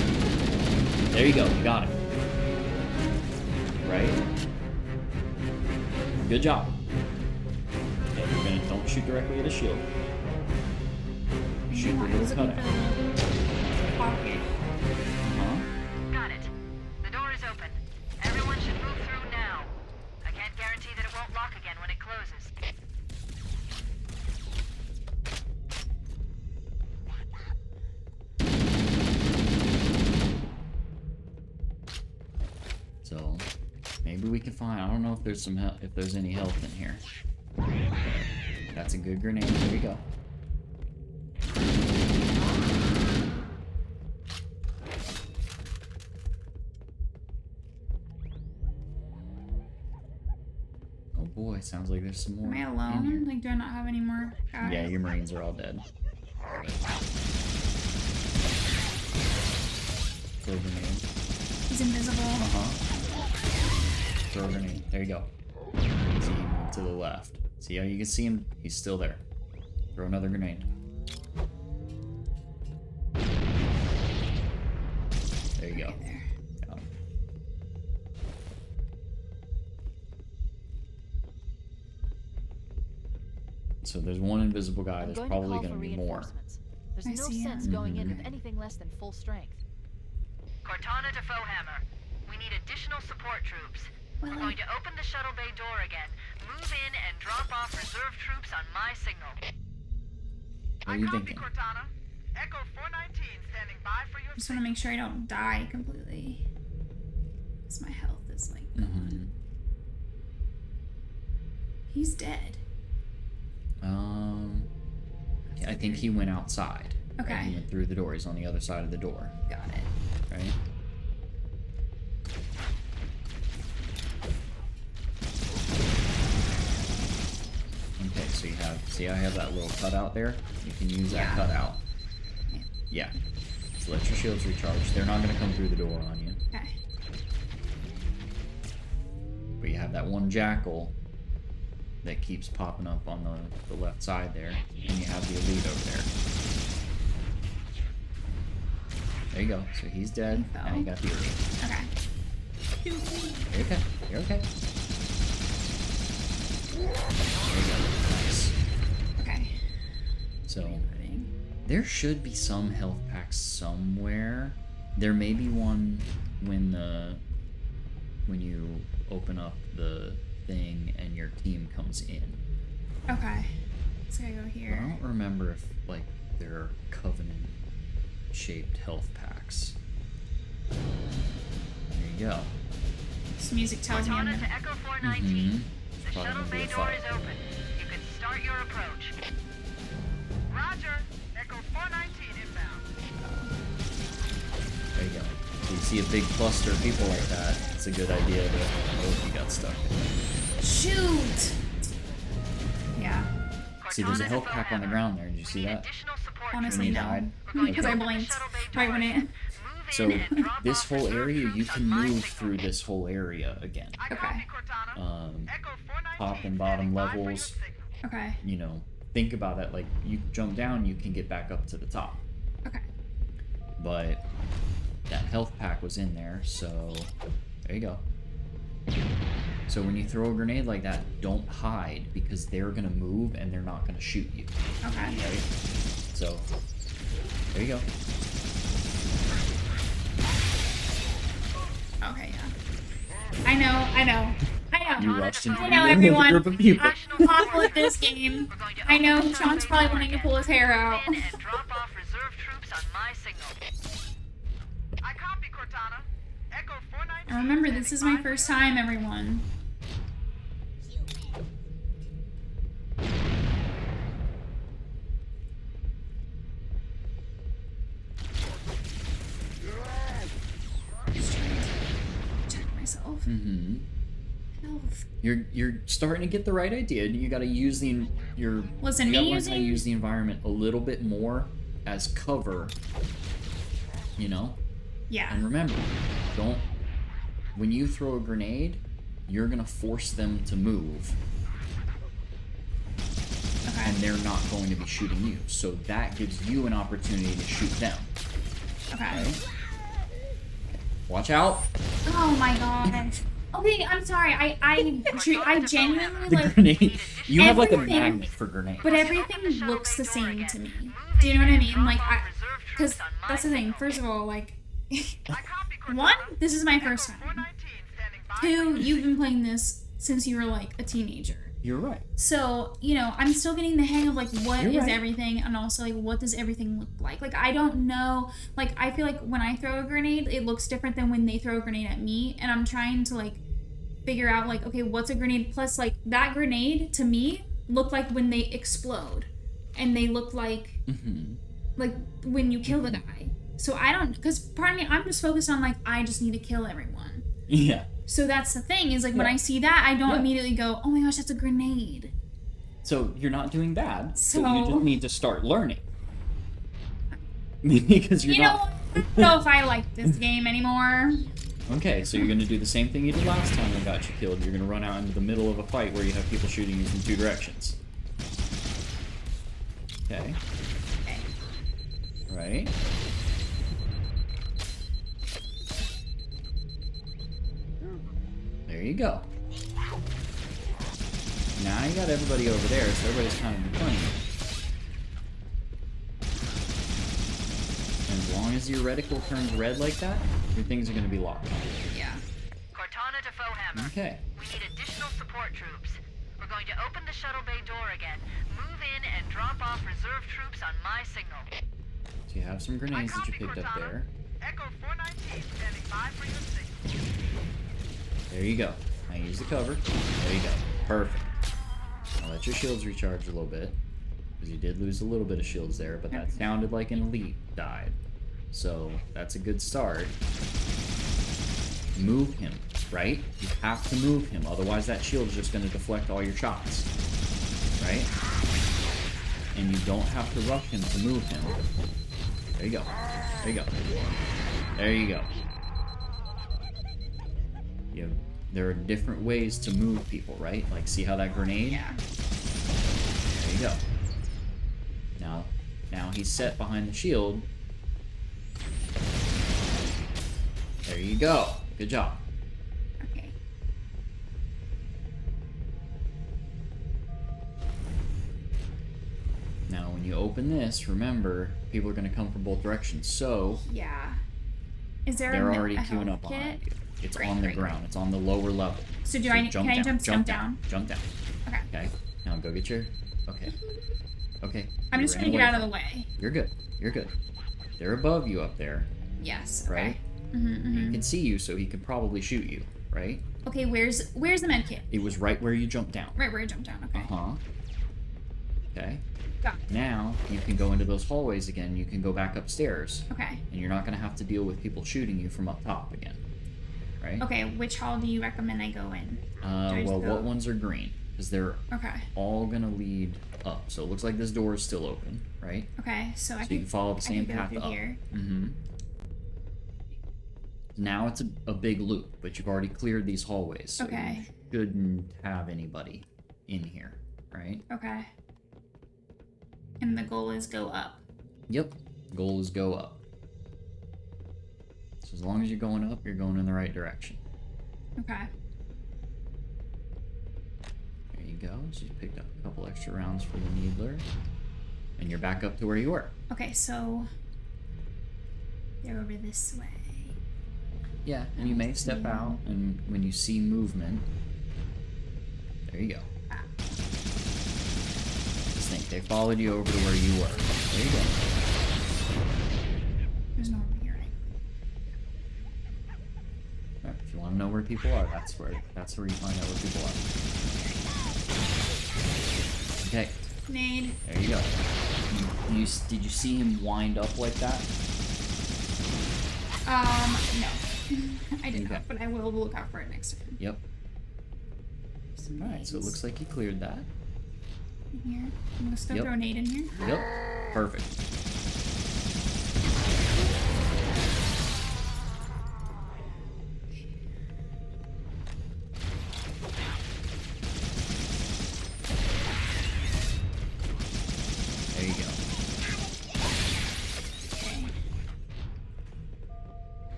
There you go, you got him. Right? Good job. Okay, don't shoot directly at his shield. Shoot the little cutout. Pocket. Uh-huh. Got it. The door is open. Everyone should move through now. I can't guarantee that it won't lock again when it closes. So, maybe we can find... I don't know if there's if there's any health in here. That's a good grenade. There you go. Oh boy, sounds like there's some more. Am I in alone? here. Like, do I not have any more guys? Yeah, your Marines are all dead. Throw a grenade. He's invisible. Uh-huh. Throw a grenade. There you go. See him move to the left. See how you can see him? He's still there. Throw another grenade. There you go. Got him. So there's one invisible guy. I'm There's going probably to call going to for be more. reinforcements. There's I no see sense him. going in with anything less than full strength. Cortana to Foehammer. We need additional support troops. Well, We're going to open the shuttle bay door again, move in, and drop off reserve troops on my signal. What are I you copy, thinking? Cortana. Echo 419 standing by for your Just want to make sure I don't die completely. Because my health is like gone. He's dead. I think he went outside. Okay. Right? He went through the door. He's on the other side of the door. Got it. Right? Okay, so you have, see I have that little cutout there? You can use that cutout. Yeah. So let your shields recharge. They're not going to come through the door on you. Okay. But you have that one jackal that keeps popping up on the left side there. And you have the elite over there. There you go. So he's dead. And you got the elite. Okay. You're okay. You're okay. There you go. Nice. Okay. So, there should be some health packs somewhere. There may be one when you open up the thing and your team comes in. Okay. So I go But I here. don't remember if, like, there are Covenant-shaped health packs. There you go. This music tells me I'm Cortana gonna... to Echo 419. The Probably shuttle gonna be bay a door fight. is open. You can start your approach. Roger. Echo 419 inbound. There you go. If you see a big cluster of people like that, it's a good idea to know if you got stuck. Shoot! Yeah. See, there's a health pack on the ground there. Did you see that? Honestly, When you no. died? Because I Okay. blinked right when it... So, this whole area, you can move through this whole area again. Okay. Top and bottom levels, Okay. you know, think about it, like, you jump down, you can get back up to the top. Okay. But that health pack was in there, so there you go. So when you throw a grenade like that, don't hide, because they're gonna move and they're not gonna shoot you. Okay. Right? So, there you go. Okay, yeah. I know. You rushed into I know, the everyone. group of people. Awful at this game. I know Sean's probably wanting to pull his hair out. And drop off reserve troops on my signal. I copy, Cortana. Echo 419. And remember, this is my first time, everyone. Just trying to check myself. Mm-hmm. Health. You're starting to get the right idea. You got to use your. Listen, you gotta me learn how to using- use the environment a little bit more as cover. You know. Yeah. And remember, don't. When you throw a grenade, you're gonna force them to move, Okay. and they're not going to be shooting you. So that gives you an opportunity to shoot them. Okay. Right? Watch out! Oh my god. Okay, I'm sorry. I genuinely The like. grenade. You have like a everything- magnet for grenades. But everything looks the same to me. Do you know what I mean? Like, because that's the thing. First of all, like, one, this is my first time. Two, you've been playing this since you were like a teenager. You're right. So, you know, I'm still getting the hang of like what You're is right. everything, and also like what does everything look like. Like, I don't know. Like, I feel like when I throw a grenade, it looks different than when they throw a grenade at me, and I'm trying to like figure out like, okay, what's a grenade? Plus, like, that grenade to me looked like when they explode, and they look like like when you kill the guy. So I don't, because part of me, I'm just focused on like, I just need to kill everyone. Yeah. So that's the thing, is like when Yeah. I see that, I don't Yeah. immediately go, oh my gosh, that's a grenade. So you're not doing bad. So you So- just need to start learning. Because you're You know, not. I don't know if I like this game anymore. Okay, so you're gonna do the same thing you did last time I got you killed. You're gonna run out into the middle of a fight where you have people shooting you from two directions. Okay. Okay. Right. There you go. Now you got everybody over there, so everybody's kind of in front of you. And as long as your reticle turns red like that, your things are going to be locked. Yeah. Cortana to Fohammer. Okay. We need additional support troops. We're going to open the shuttle bay door again, move in, and drop off reserve troops on my signal. So you have some grenades that you picked up there. Echo 419 standing by for your signal. There you go. Now use the cover. There you go. Perfect. Now let your shields recharge a little bit. Because you did lose a little bit of shields there, but that sounded like an elite died. So that's a good start. Move him, right? You have to move him, otherwise that shield is just going to deflect all your shots. Right? And you don't have to rush him to move him. There you go. There you go. There you go. There are different ways to move people, right? Like, see how that grenade? Yeah. There you go. Now he's set behind the shield. There you go. Good job. Okay. Now, when you open this, remember, people are going to come from both directions. So, Yeah. Is there they're a already health queuing up kit? behind you. It's Great, on the great, ground. great. It's on the lower level. So can I jump down? Jump down. Okay. Okay. Now go get your... Okay. Okay. I'm You just ran gonna get away out of from- the way. You're good. You're good. They're above you up there, Yes. Okay. right? He can see you, so he could probably shoot you, right? Okay. Where's the med kit? It was right where you jumped down. Right where I jumped down. Okay. Uh-huh. Okay. Got it. Now, you can go into those hallways again. You can go back upstairs. Okay. And you're not going to have to deal with people shooting you from up top again. Right? Okay. Which hall do you recommend I go in? Do I just Well, go- what ones are green? Because they're Okay. all going to lead up. So it looks like this door is still open, right? Okay. So I So you can follow the same I could go path through up. here. Mm-hmm. Now it's a big loop, but you've already cleared these hallways. So Okay. you shouldn't have anybody in here, right? Okay. And the goal is go up. Yep. Goal is go up. So as long as you're going up, you're going in the right direction. Okay. There you go. So you picked up a couple extra rounds for the Needler. And you're back up to where you were. Okay. So they're over this way. Yeah, and you may step out, and when you see movement, there you go. Ah. Just think, they followed you over to where you were. There you go. There's no one here, right? Right, if you want to know where people are, that's where you find out where people are. Okay, Nade. there you go. Did you see him wind up like that? No. I did Okay. not, but I will look out for it next time. Yep. Some Alright, so it nades looks like you cleared that. in here. I'm gonna still Yep. throw a nade in here. Yep. Perfect. There you go. Okay.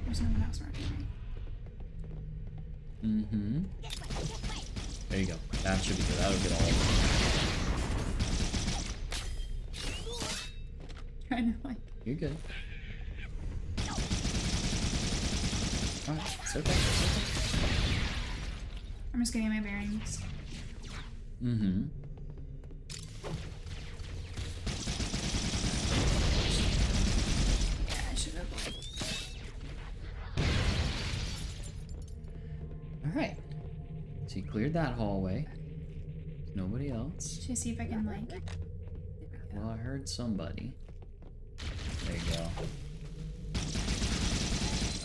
There's no one else around here, right? Mm-hmm. There you go. That should be good. That'll get all of Trying to like. You're good. Alright, it's okay. It's okay. I'm just getting my bearings. Mm-hmm. Yeah, I should have like. Alright. So you cleared that hallway. Nobody else. Should I see if I can like? Well, I heard somebody. There you go.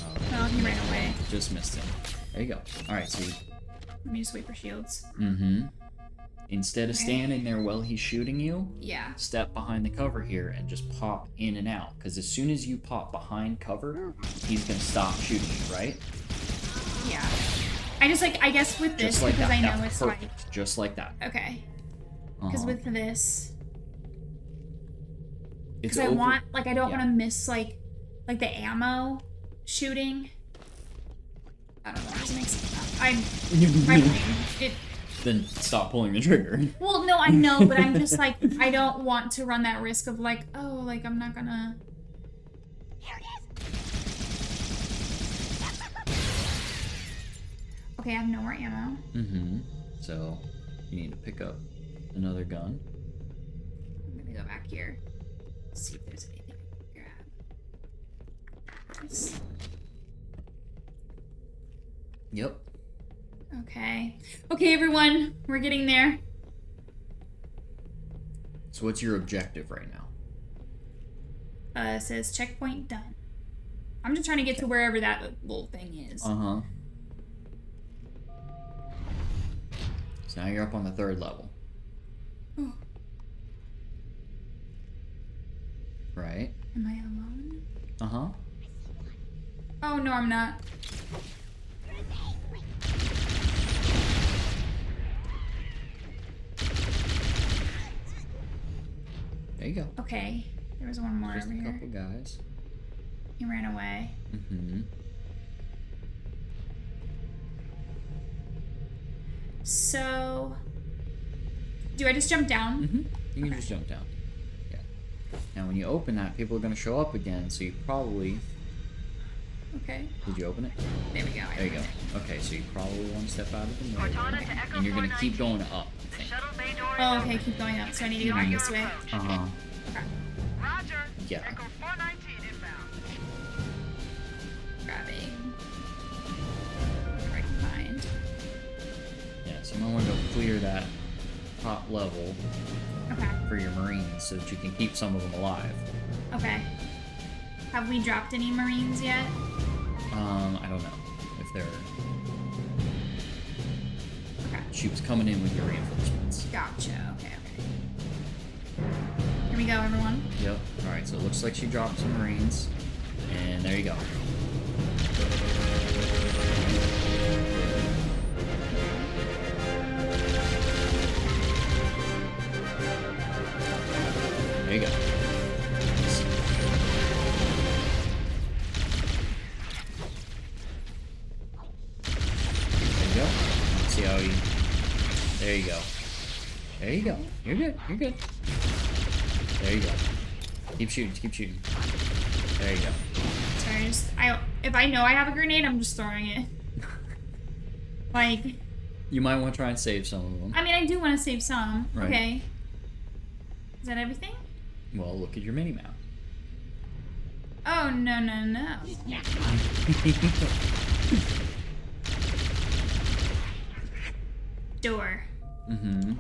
Oh, No, he ran away. just missed him. There you go. Alright, so you... Let me just wait for shields. Mm-hmm. Instead of Okay. standing there while he's shooting you, Yeah. step behind the cover here and just pop in and out. Because as soon as you pop behind cover, he's going to stop shooting you, right? Yeah. I just like I guess with this Just like because that. I know Yeah, it's perfect. like Just like that. okay. Because Uh-huh. with this, It's because I over- want like I don't yeah. want to miss like the ammo shooting. I don't know. It just makes I'm my brain. It Then stop pulling the trigger. well no I know but I'm just like I don't want to run that risk of like oh like I'm not gonna. Okay, I have no more ammo. Mm-hmm. So you need to pick up another gun. I'm gonna go back here. See if there's anything. Nice. Yep. Okay. Okay, everyone. We're getting there. So what's your objective right now? It says checkpoint done. I'm just trying to get to wherever that little thing is. Uh-huh. So now you're up on the 3rd level. Oh. Right? Am I alone? Uh-huh. Oh, no, I'm not. There you go. Okay. There was one more Just over a here. couple guys. He ran away. Mm-hmm. So... Do I just jump down? Mm-hmm. You can just jump down. Yeah. Now when you open that, people are going to show up again, so you probably... Okay. Did you open it? There we go. I There you go. opened it. Okay, so you probably want to step out of the middle. Cortana to Echo And you're going to keep 419. going up. The shuttle bay door is Oh, okay. open. Keep going up. So I need to go back this way. Uh-huh. Okay. Roger. Yeah. Echo 419 inbound. Grabbing. Whatever I can find. Yeah, so you might want to go clear that top level Okay. for your Marines so that you can keep some of them alive. Okay. Have we dropped any Marines yet? I don't know if they're... Okay. She was coming in with your reinforcements. Gotcha. Okay, okay. Here we go, everyone. Yep. Alright, so it looks like she dropped some Marines. And there you go. There you go. There you go. See how you... There you go. There you go. You're good. You're good. There you go. Keep shooting. Keep shooting. There you go. Sorry, if I know I have a grenade, I'm just throwing it. Like, You might want to try and save some of them. I mean, I do want to save some. Right. Okay. Is that everything? Well, look at your mini map. Oh, no, no, no. Door. Mm-hmm.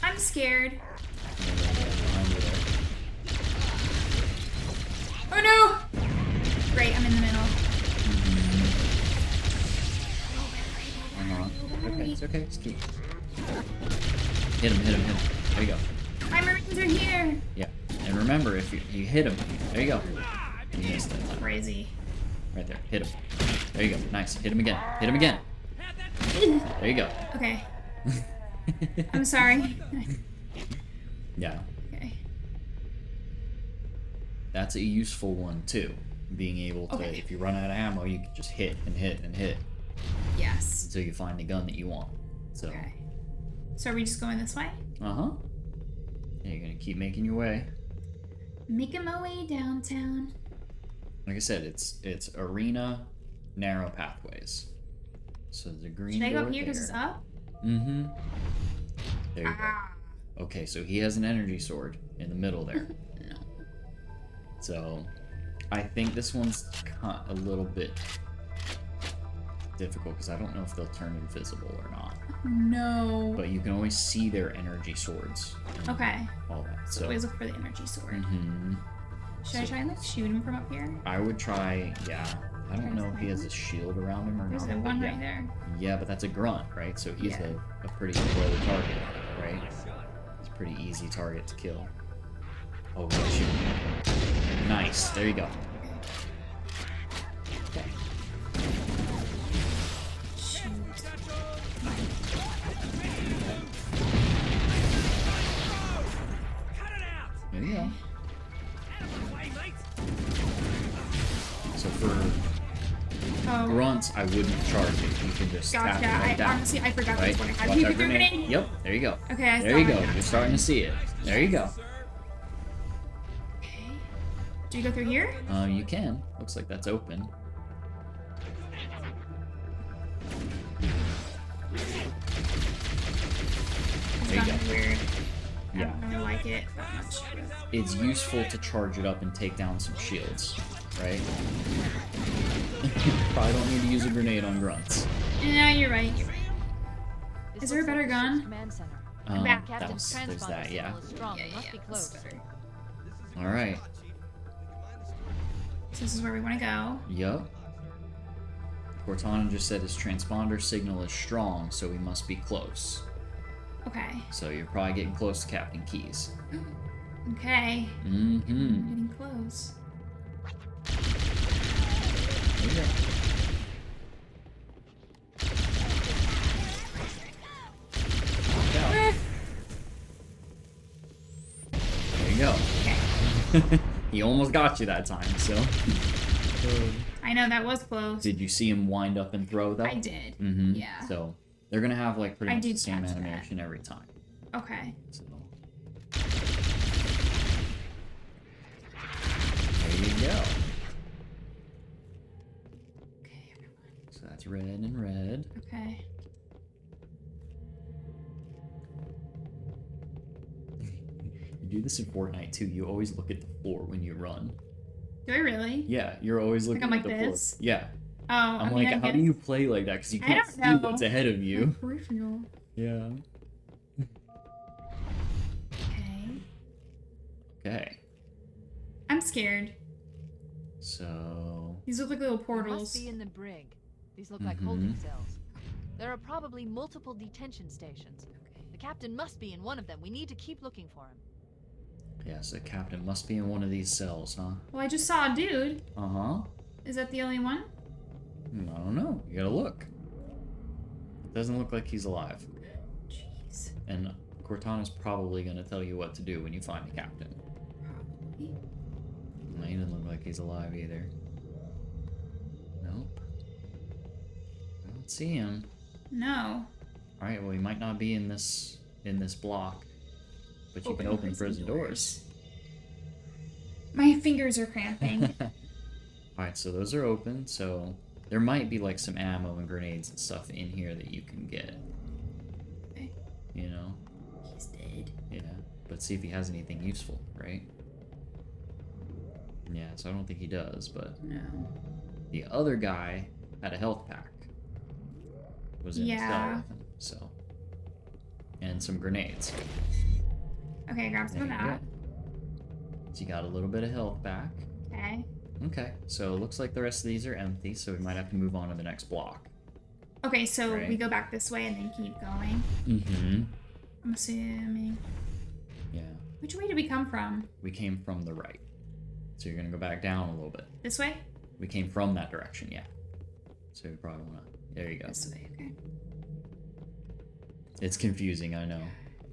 I'm scared. Oh, no! Great, I'm in the middle. Okay, it's okay. Just keep. Hit him, hit him, hit him. There you go. My Marines are here! Yeah. And remember, if you hit him, there you go. You missed it. Crazy. Right there. Hit him. There you go. Nice. Hit him again. Hit him again. There you go. Okay. I'm sorry. Yeah. Okay. That's a useful one, too. Being able to, Okay. if you run out of ammo, you can just hit and hit and hit Yes. until you find the gun that you want. So, Okay. So are we just going this way? uh-huh. Yeah, you're gonna keep making your way. Making my way downtown. Like I said, it's arena, narrow pathways. So the green Should I go door up here because there. it's up? Mm-hmm. There you Ah. go. Okay, so he has an energy sword in the middle there. No. So I think this one's a little bit difficult because I don't know if they'll turn invisible or not. No. But you can always see their energy swords. and Okay. All that. So So always look for the energy sword. hmm Should I try and like shoot him from up here? I would try. Yeah. I don't Try to know if he has a shield around him or There's not. a but one yeah. right there. Yeah, but that's a grunt, right? So he's Yeah. a pretty low target, right? It's a pretty easy target to kill. Oh, shoot. Nice. There you go. Okay. Shoot. There you go. So for Oh. grunts, I wouldn't charge it. You can just tap Gotcha. it right I down. honestly I forgot Right? that's what I had. Watch You that threw a grenade. grenade? Yep. There you go. Okay, I There saw you go. it. You're starting to see it. There you go. Okay. Do you go through here? You can. Looks like that's open. It's There you gone go. weird. I don't really like it that much. It's useful to charge it up and take down some shields, right? Probably don't need to use a grenade on grunts. Yeah, you're right. You're right. This Is there a looks better like the ship's gun? Command center. Back. Captain's there's transponder that, yeah. signal is strong. Yeah, It must be that's close. better. All right. So this is where we want to go. Yup. Cortana just said his transponder signal is strong, so we must be close. Okay. So you're probably getting close to Captain Keys. Okay. Mm-hmm. Getting close. There you go. Watch out. There you go. Okay. He almost got you that time, so. I know that was close. Did you see him wind up and throw, though? I did. Mm-hmm. Yeah. So they're going to have, like, pretty I much the did same catch that. animation every time. Okay. So. There you go. Okay, everyone. So that's red and red. Okay. You do this in Fortnite too. You always look at the floor when you run. Do I really? Yeah, you're always looking I'm at like the this? floor. Yeah. Oh, I'm like, how do you play like that? Because you I can't don't see know. what's ahead of you. Peripheral. Yeah. Okay. Okay. I'm scared. So. These look like little We must portals. be in the brig. These look like holding cells. There are probably multiple detention stations. The captain must be in one of them. We need to keep looking for him. Yes, the captain must be in one of these cells, huh? Well, I just saw a dude. Uh-huh. Is that the only one? I don't know. You gotta look. It doesn't look like he's alive. Jeez. And Cortana's probably gonna tell you what to do when you find the captain. Probably. No, he doesn't look like he's alive either. Nope. I don't see him. No. Alright, well he might not be in this block. But you can open prison doors. My fingers are cramping. Alright, so those are open, so there might be like some ammo and grenades and stuff in here that you can get. Okay. You know? He's dead. Yeah. But see if he has anything useful, right? Yeah, so I don't think he does, but No. the other guy had a health pack. Was in the cell Yeah. with him, so. And some grenades. Okay, grab some There of you that. go. So you got a little bit of health back. Okay. Okay, so it looks like the rest of these are empty, so we might have to move on to the next block. Okay, so Right. we go back this way and then keep going. Mm-hmm. I'm assuming. Yeah. Which way did we come from? We came from the right. So you're gonna go back down a little bit. This way? We came from that direction, yeah. So you probably wanna... There you go. This way, okay. It's confusing, I know.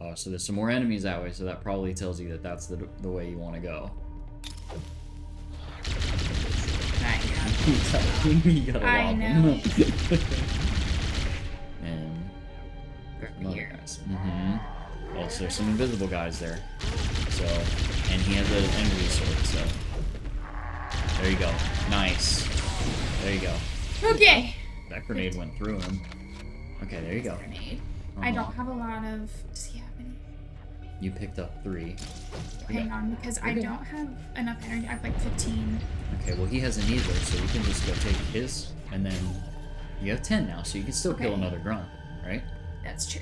Oh, so there's some more enemies that way, so that probably tells you that that's the way you want to go. Right, You gotta I lock know. them. And some other Here. guys. Mm-hmm. Oh, so there's some invisible guys there. So, and he has an energy sword, so. There you go. Nice. There you go. Okay. That grenade went through him. Okay, there you go. Grenade. I Uh-huh. don't have a lot of. Does he have any? You picked up 3. Hang on, because I Okay. don't have enough energy. I have like 15. Okay, well he has a needler, so you can just go take his, and then you have 10 now, so you can still kill Okay. another grunt, right? That's true.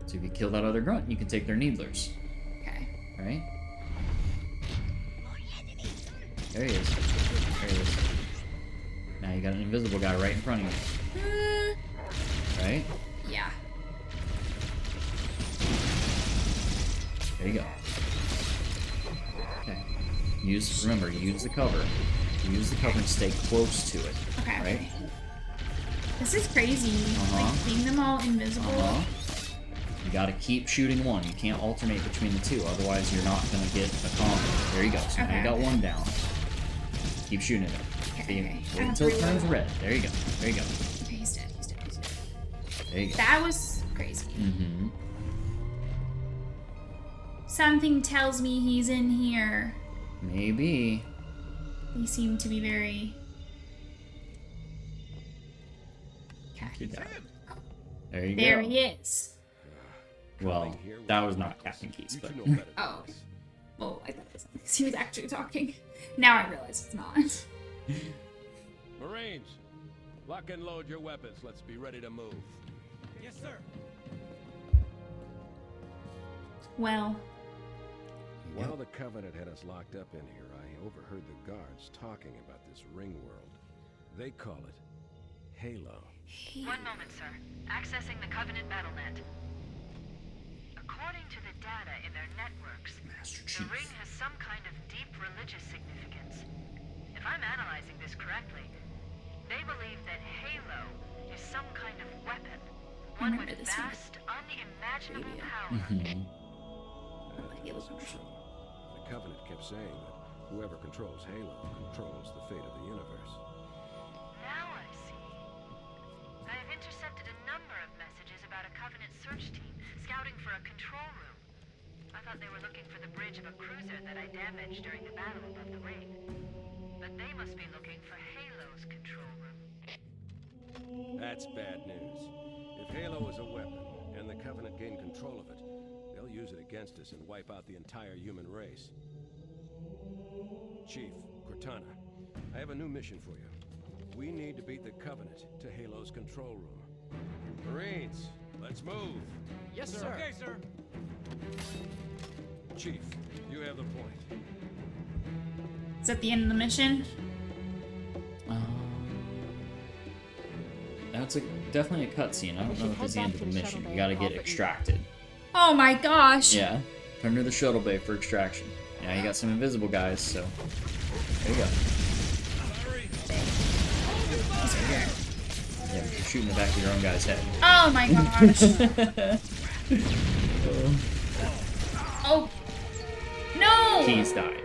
So if you kill that other grunt, you can take their needlers, Okay. right? There he is. There he is. Now you got an invisible guy right in front of you, right? Yeah. There you go. Okay. Remember, use the cover. Use the cover and stay close to it. Okay. Right? This is crazy. Uh-huh. Like seeing them all invisible. Uh-huh. You gotta keep shooting one. You can't alternate between the two, otherwise you're not gonna get a combo. There you go. So now you Okay. got one down. Keep shooting it. Okay, See, okay. I wait have until to it turns reload. red. There you go. There you go. Okay, he's dead. He's dead. He's dead. There you go. That was crazy. Mm-hmm. Something tells me he's in here. Maybe. He seemed to be very. You got it. There you There go. he is. Well, coming here with that was not weapons. Captain Keys, You but two know better than Oh. this. Well, I thought it was because he was actually talking. Now I realize it's not. Marines, lock and load your weapons. Let's be ready to move. Yes, sir. Well, While the Covenant had us locked up in here, I overheard the guards talking about this ring world. They call it Halo. One moment, sir. Accessing the Covenant BattleNet. According to the data in their networks, Master the Chief. ring has some kind of deep religious significance. If I'm analyzing this correctly, they believe that Halo is some kind of weapon, one remember with this one. vast, unimaginable Video. power. Halo commercial. The Covenant kept saying that whoever controls Halo controls the fate of the universe. Now I see. I have intercepted a number of messages about a Covenant search team scouting for a control room. I thought they were looking for the bridge of a cruiser that I damaged during the battle above the ring. But they must be looking for Halo's control room. That's bad news. If Halo is a weapon, and the Covenant gain control of it, they'll use it against us and wipe out the entire human race. Chief, Cortana, I have a new mission for you. We need to beat the Covenant to Halo's control room. Marines, let's move. Yes, sir. Okay, sir. Chief, you have the point. Is that the end of the mission? That's definitely a cutscene. I don't know if it's the end of the mission. You gotta get extracted. Oh my gosh. Yeah. Turn to the shuttle bay for extraction. Yeah, you got some invisible guys, so there you go. Yeah, you're shooting the back of your own guy's head. Oh my gosh. Oh. No. Keys died,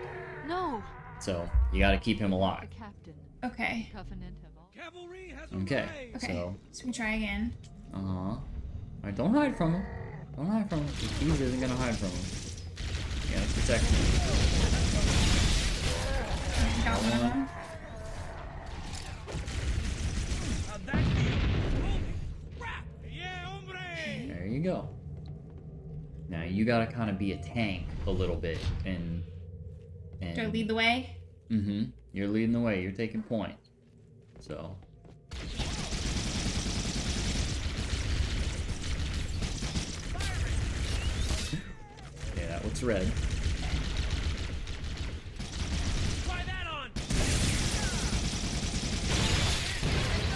No! so you gotta keep him The alive. captain. Okay. Covenant have all. Cavalry has Okay. arrived. Okay. So, So we try again. Alright, don't hide from him. Don't hide from him. The Keys isn't gonna hide from him. You gotta protect him. Got one of them. How'd that feel? Holy crap! Yeah, hombre! There you go. Now you gotta kind of be a tank a little bit, and Do I lead the way? Mm-hmm. You're leading the way. You're taking point. So. Yeah, that looks red. Try that on!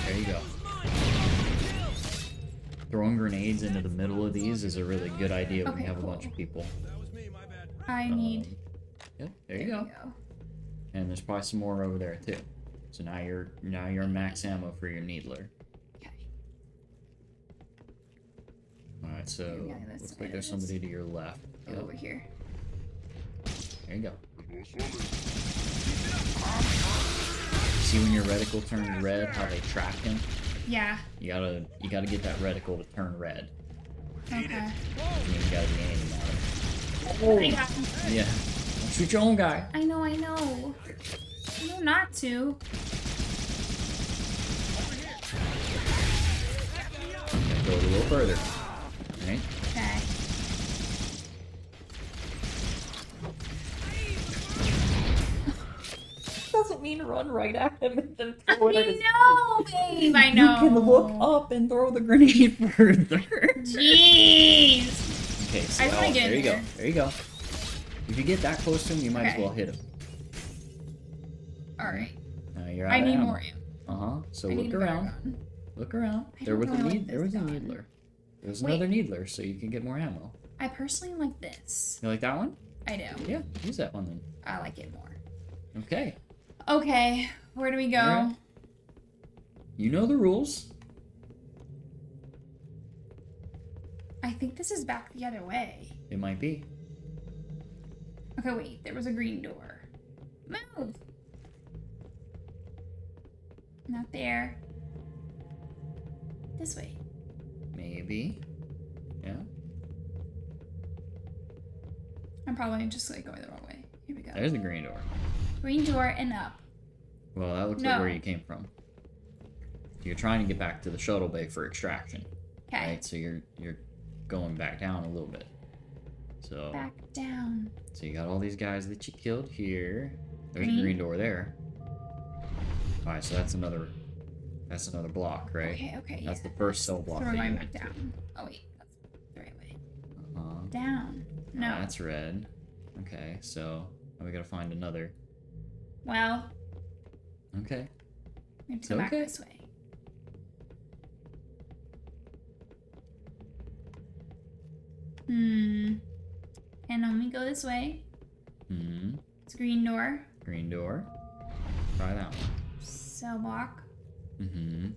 There you go. Throwing grenades into the middle of these is a really good idea when Okay, you have a cool. bunch of people. That was me, my bad. I need. Yep, there you go. And there's probably some more over there too. So now you're max ammo for your needler. Okay. Alright, so Yeah, that's looks the like there's enemies. somebody to your left. Go Yep, over here. there you go. See when your reticle turns red, how they track him? Yeah. You gotta get that reticle to turn red. Okay. I mean, you gotta be aiming at him. I got him. Yeah. Don't shoot your own guy. I know. I know not to. Go a little further. Alright? Okay. Doesn't mean run right at him and then I know, babe. I know. You can look up and throw the grenade further. Jeez. Okay, so I wanna get there you go. there. There you go. If you get that close to him, you might as Okay. well hit him. All right. Now you're out I of need ammo. more ammo. Uh-huh. So I need look a better around. gun. Look around. I There don't was a really like need. There this was a gun. needler. There's Wait. another needler, so you can get more ammo. I personally like this. You like that one? I do. Yeah, use that one then. I like it more. Okay. Okay. Where do we go? Alright. You know the rules. I think this is back the other way. It might be. Okay, wait. There was a green door. Move. Not there. This way. Maybe. Yeah. I'm probably just like going the wrong way. Here we go. There's the green door. Green door and up. Well, that looks No. like where you came from. You're trying to get back to the shuttle bay for extraction. Okay. Right? So you're going back down a little bit. So Back down. So you got all these guys that you killed here. There's Green. a green door there. Alright, so that's another block, right? Okay, That's yeah. the first cell block. So we're that going you back went to. down. Oh wait, that's the right way. Uh-huh. Down. No. That's red. Okay, so now we gotta find another. Well, Okay. we have to go back Okay. this way. Can only go this way. It's a green door. Green door. Try that one. Cell block. Mm-hmm.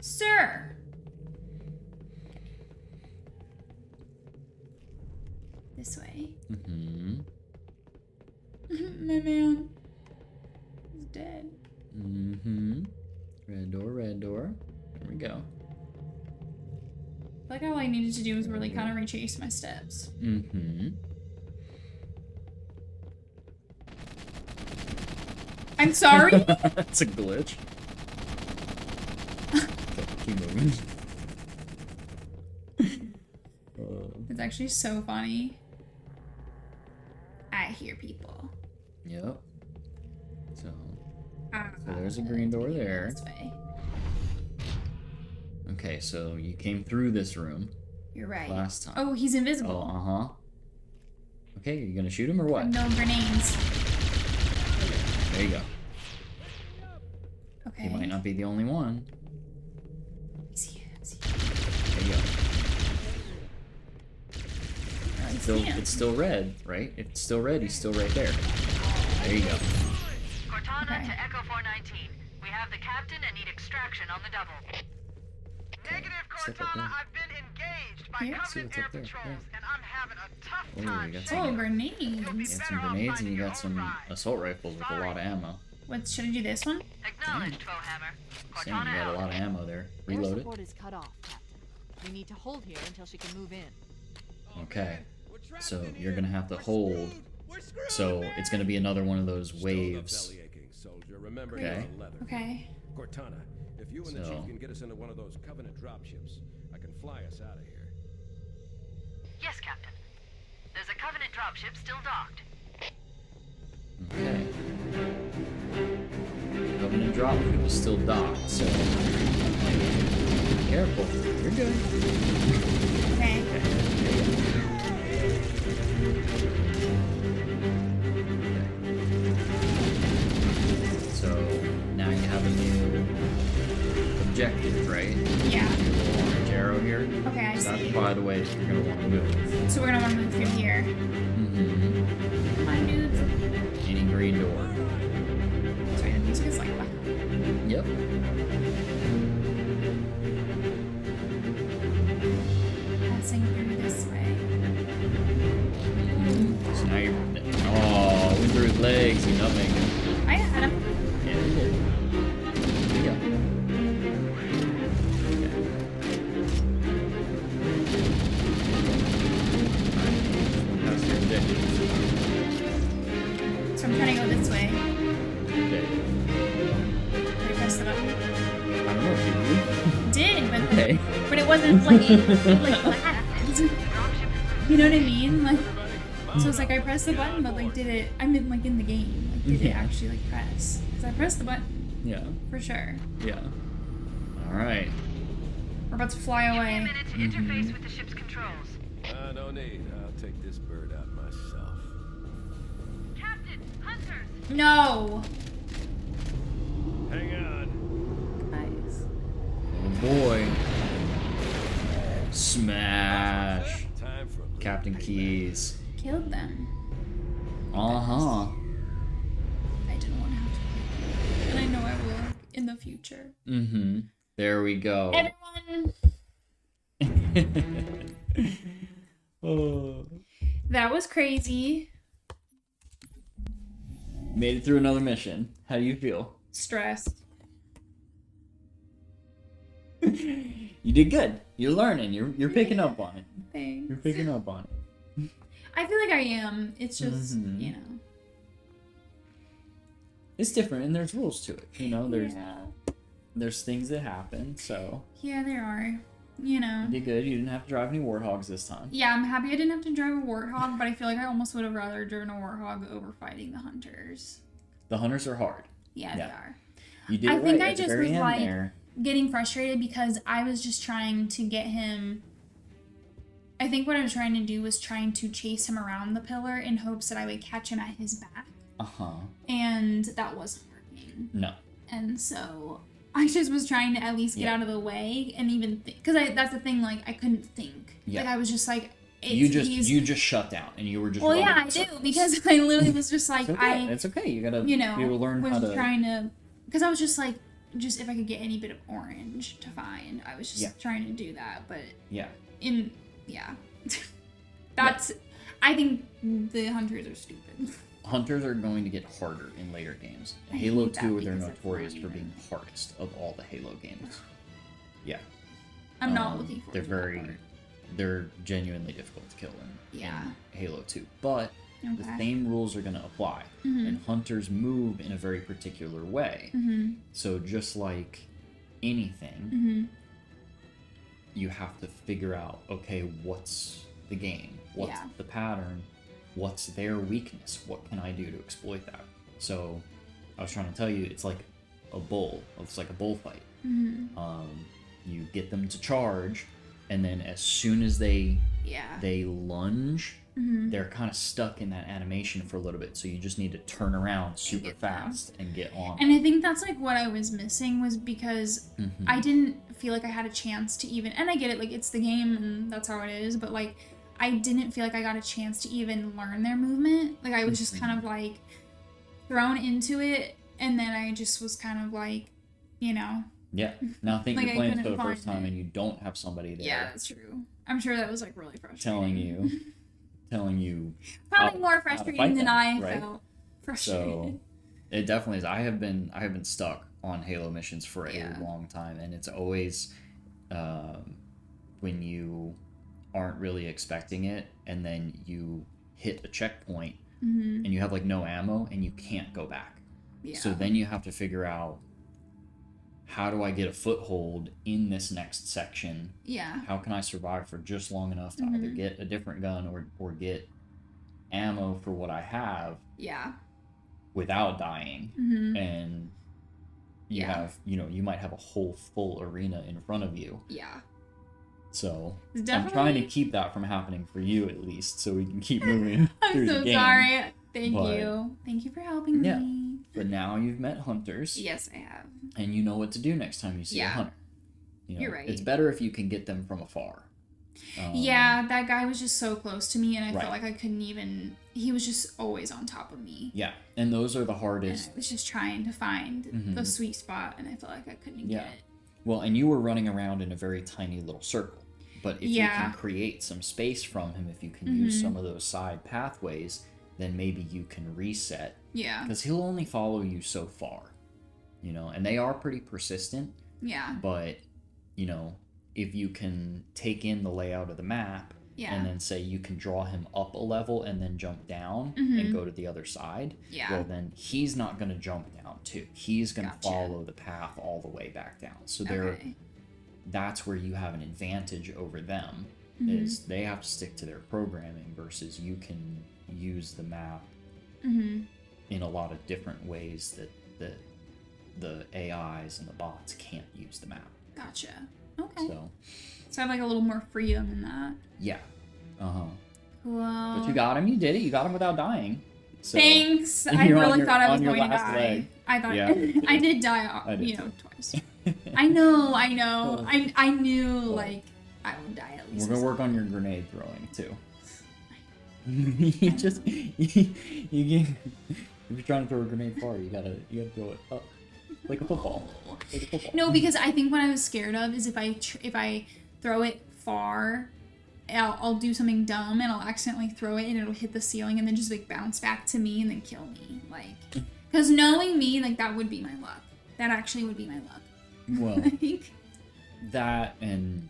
Sir! This way. Mm-hmm. My man is dead. Mm-hmm. Red door, red door. There we go. I feel like all I needed to do was really kind of retrace my steps. Mm-hmm. I'm sorry? That's a glitch. Okay, keep moving. It's actually so funny. I hear people. Yep. So there's a green door there. This way. Okay, so you came through this room You're right. last time. Oh, he's Oh, invisible. uh-huh. Okay, you gonna shoot him or what? No grenades. There you go. Okay. He might not be the only one. Is he? There you go. It's still red, right? If it's still red, he's still right there. There you go. Cortana Okay. to Echo 419. We have the captain and need extraction on the double. Negative, Step up there. Cortana. I've been engaged by Here? See Covenant what's air up there, patrols, yeah. and I'm having a tough Oh, time. we got shaking Oh, some- grenades. You got some grenades and you got some assault rifles with a lot of ammo. What, should I do this one? Acknowledged, Bowhammer. Saying you Cortana got a out. lot of ammo there. Air Reload it. support is cut off, Captain. We need to hold here until she can move in. Okay. So you're gonna have to hold. So it's gonna be another one of those waves. Belly aching, soldier. Remember, Okay. you're leather. Okay. Cortana, if you and the So- chief can get us into one of those Covenant dropships, I can fly us out of here. Yes, Captain. There's a Covenant dropship still docked. Okay. Covenant drop ship is still docked, so be careful. You're good. Okay. So now you have a new objective, right? Yeah. Orange arrow here. Okay, I So see. that's by the way that you're gonna want to move. So we're gonna want to move through here. Mm-hmm. Come on, dudes. Any green door. Sorry, the music is like loud. Yep. Passing through this way. So now you're. Oh, went through his legs. You nutmeg him. I had him. Yeah, you did. Yeah. That's your objective. So I'm trying to go this way. Okay. Did I press the button? I don't know if you Did, but Okay. but it wasn't like what happened. You know what I mean? Like, so it's like I pressed the button, but like, did it? I mean, like in the game, like, did it Yeah. actually like press? Because I pressed the button Yeah. for sure. Yeah. All right. We're about to fly Give me a away. minute to interface with the ship's controls. No need. I'll take this bird out myself. Captain, hunters! No, Hang on. guys. Oh boy. Smash. Time for a little Captain payback. Keys. Killed them. Uh-huh. I didn't want to have to, and I know I will in the future. Mm-hmm. There we go. Everyone, Oh. that was crazy. Made it through another mission. How do you feel? Stressed. You did good. You're learning. You're picking up on it. Thanks. You're picking up on it. I feel like I am. It's just, Mhm. you know. It's different, and there's rules to it. You know, Yeah. there's things that happen. So Yeah, there are. you know. You did good. You didn't have to drive any warthogs this time. Yeah, I'm happy I didn't have to drive a warthog, but I feel like I almost would have rather driven a warthog over fighting the hunters. The hunters are hard. Yeah, they are. You did I right think I at the just very was end like there. getting frustrated because I was just trying to get him. I think what I was trying to do was trying to chase him around the pillar in hopes that I would catch him at his back. And that wasn't working. No. And so I just was trying to at least get out of the way and even think, because that's the thing, like I couldn't think. Like I was just like, you just shut down and you were just. Well, yeah, I do, because I literally was just like, it's okay. You gotta, be able to learn how to. Trying to, because I was just like, just if I could get any bit of orange to find, I was just trying to do that. But that's. I think the hunters are stupid. Hunters are going to get harder in later games. Halo 2, they're notorious for being the hardest of all the Halo games. Yeah. I'm not looking for they're genuinely difficult to kill in Halo 2. But the same rules are going to apply. And hunters move in a very particular way. So just like anything, you have to figure out, okay, what's the game? What's the pattern? What's their weakness? What can I do to exploit that? So I was trying to tell you, it's like a bull. It's like a bullfight. You get them to charge, and then as soon as they lunge, they're kind of stuck in that animation for a little bit. So you just need to turn around super fast and get on. And I think that's like what I was missing, was because I didn't feel like I had a chance to even, and I get it, like it's the game and that's how it is, but like I didn't feel like I got a chance to even learn their movement. Like I was just kind of like thrown into it, and then I just was kind of like, Yeah. Now think like you're playing for the first time and you don't have somebody there. Yeah, that's true. I'm sure that was like really frustrating. telling you. Probably more frustrating than I felt frustrated. So it definitely is. I have been stuck on Halo missions for a long time, and it's always when you aren't really expecting it, and then you hit a checkpoint and you have like no ammo and you can't go back. So then you have to figure out, how do I get a foothold in this next section? How can I survive for just long enough to either get a different gun or get ammo for what I have without dying? And you have, you might have a whole full arena in front of you. So I'm trying to keep that from happening for you, at least, so we can keep moving through the game. I'm so sorry. Thank you for helping me. But now you've met hunters. Yes, I have. And you know what to do next time you see a hunter. You're right. It's better if you can get them from afar. That guy was just so close to me, and I felt like I couldn't even. He was just always on top of me. Yeah, and those are the hardest. And I was just trying to find the sweet spot, and I felt like I couldn't get it. Well, and you were running around in a very tiny little circle. But if you can create some space from him, if you can use some of those side pathways, then maybe you can reset. Yeah. Because he'll only follow you so far, and they are pretty persistent. Yeah. But, if you can take in the layout of the map and then say you can draw him up a level and then jump down and go to the other side, well, then he's not going to jump down too. He's going to follow the path all the way back down. So that's where you have an advantage over them, is they have to stick to their programming versus you can use the map in a lot of different ways that the AIs and the bots can't use the map. Gotcha. Okay. So I have like a little more freedom in that. Yeah. Cool. But you got him. You did it. You got him without dying. So, thanks. I really thought I was going to die. Leg. I thought I did die. Twice. I know. I knew like I would die at least. We're gonna work on your grenade throwing too. If you're trying to throw a grenade far, you gotta throw it up like a football. No, because I think what I was scared of is if I throw it far, I'll do something dumb and I'll accidentally throw it and it'll hit the ceiling and then just like bounce back to me and then kill me. Like, because knowing me, like that would be my luck. That actually would be my luck. Well, that, and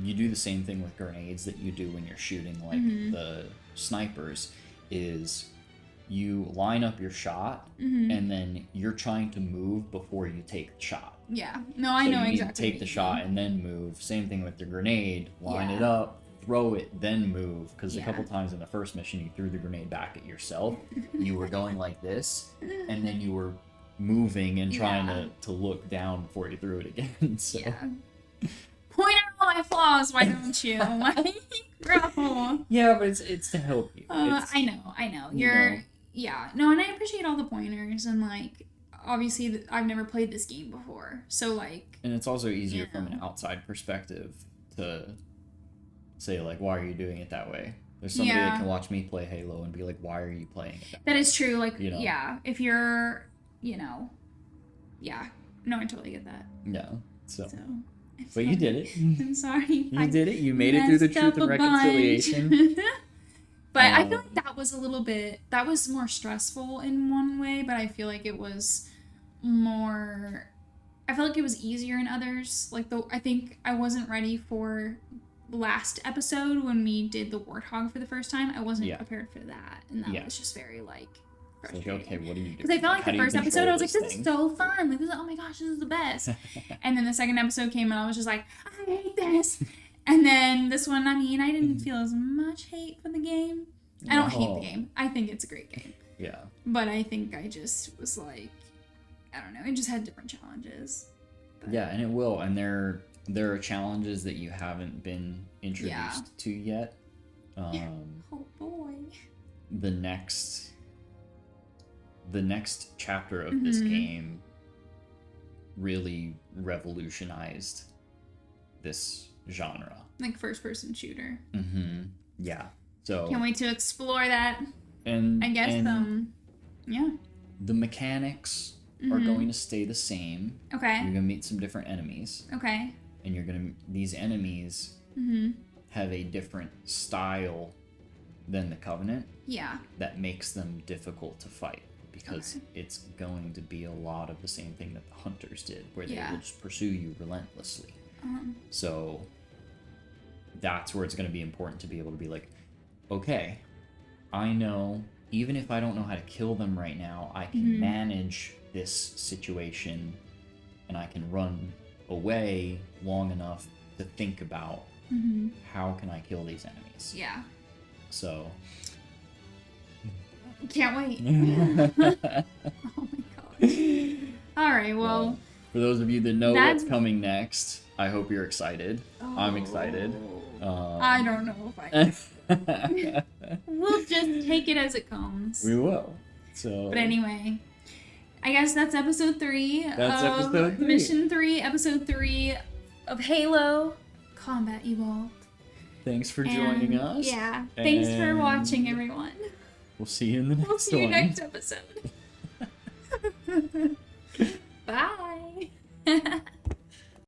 you do the same thing with grenades that you do when you're shooting like the snipers, is you line up your shot, and then you're trying to move before you take the shot. Yeah. No, I So know you need to exactly. take the shot and then move. Same thing with the grenade. Line it Yeah. up, throw it, then move. Because a Yeah. couple times in the first mission, you threw the grenade back at yourself. You were going like this, and then you were moving and trying to look down before you threw it again. So. Yeah. Point out all my flaws, why don't you? Like, bro. Yeah, but it's to help you. I know. Yeah. No, and I appreciate all the pointers, and like, obviously, I've never played this game before, so like. And it's also easier Yeah. from an outside perspective to say, like, why are you doing it that way? There's somebody that can watch me play Halo and be like, why are you playing it that That way? is true. Like, You know? yeah, if you're, yeah. No, I totally get that. Yeah. So. So. But you did it. I'm sorry. You did it. You made it through the messed Truth up and a Reconciliation. bunch. But I feel like that was a little bit, that was more stressful in one way, but I feel like it was more, I feel like it was easier in others. Like, I think I wasn't ready for last episode when we did the Warthog for the first time. I wasn't prepared for that. And that was just very, like, It's like, frustrating. okay, what do you do? Because I felt like How the do you first episode, control I was like, this thing? is so fun. Like, oh my gosh, this is the best. And then the second episode came and I was just like, I hate this. And then this one, I mean, I didn't feel as much hate for the game. I don't hate the game. I think it's a great game. Yeah. But I think I just was like, I don't know. It just had different challenges. But, Yeah, and it will. And there are challenges that you haven't been introduced to yet. Oh boy. The next chapter of this game really revolutionized this genre. Like first person shooter. Yeah. So Can't wait to explore that. and I guess, yeah. the mechanics are going to stay the same. Okay. You're gonna meet some different enemies, Okay. and these enemies have a different style than the Covenant Yeah. that makes them difficult to fight, because it's going to be a lot of the same thing that the Hunters did, where they will just pursue you relentlessly. So that's where it's going to be important to be able to be like, okay, I know, even if I don't know how to kill them right now, I can manage this situation, and I can run away long enough to think about how can I kill these enemies. Yeah. So Can't wait. Oh my gosh. All right, well. For those of you that know what's That's- coming next, I hope you're excited. I'm excited. I don't know if I. We'll just take it as it comes. We will. So. But anyway, I guess that's episode 3. That's of episode 3. Mission 3, episode 3 of Halo Combat Evolved. Thanks for joining us. Yeah. Thanks for and watching, everyone. We'll see you in the next We'll see you one. next episode. Bye.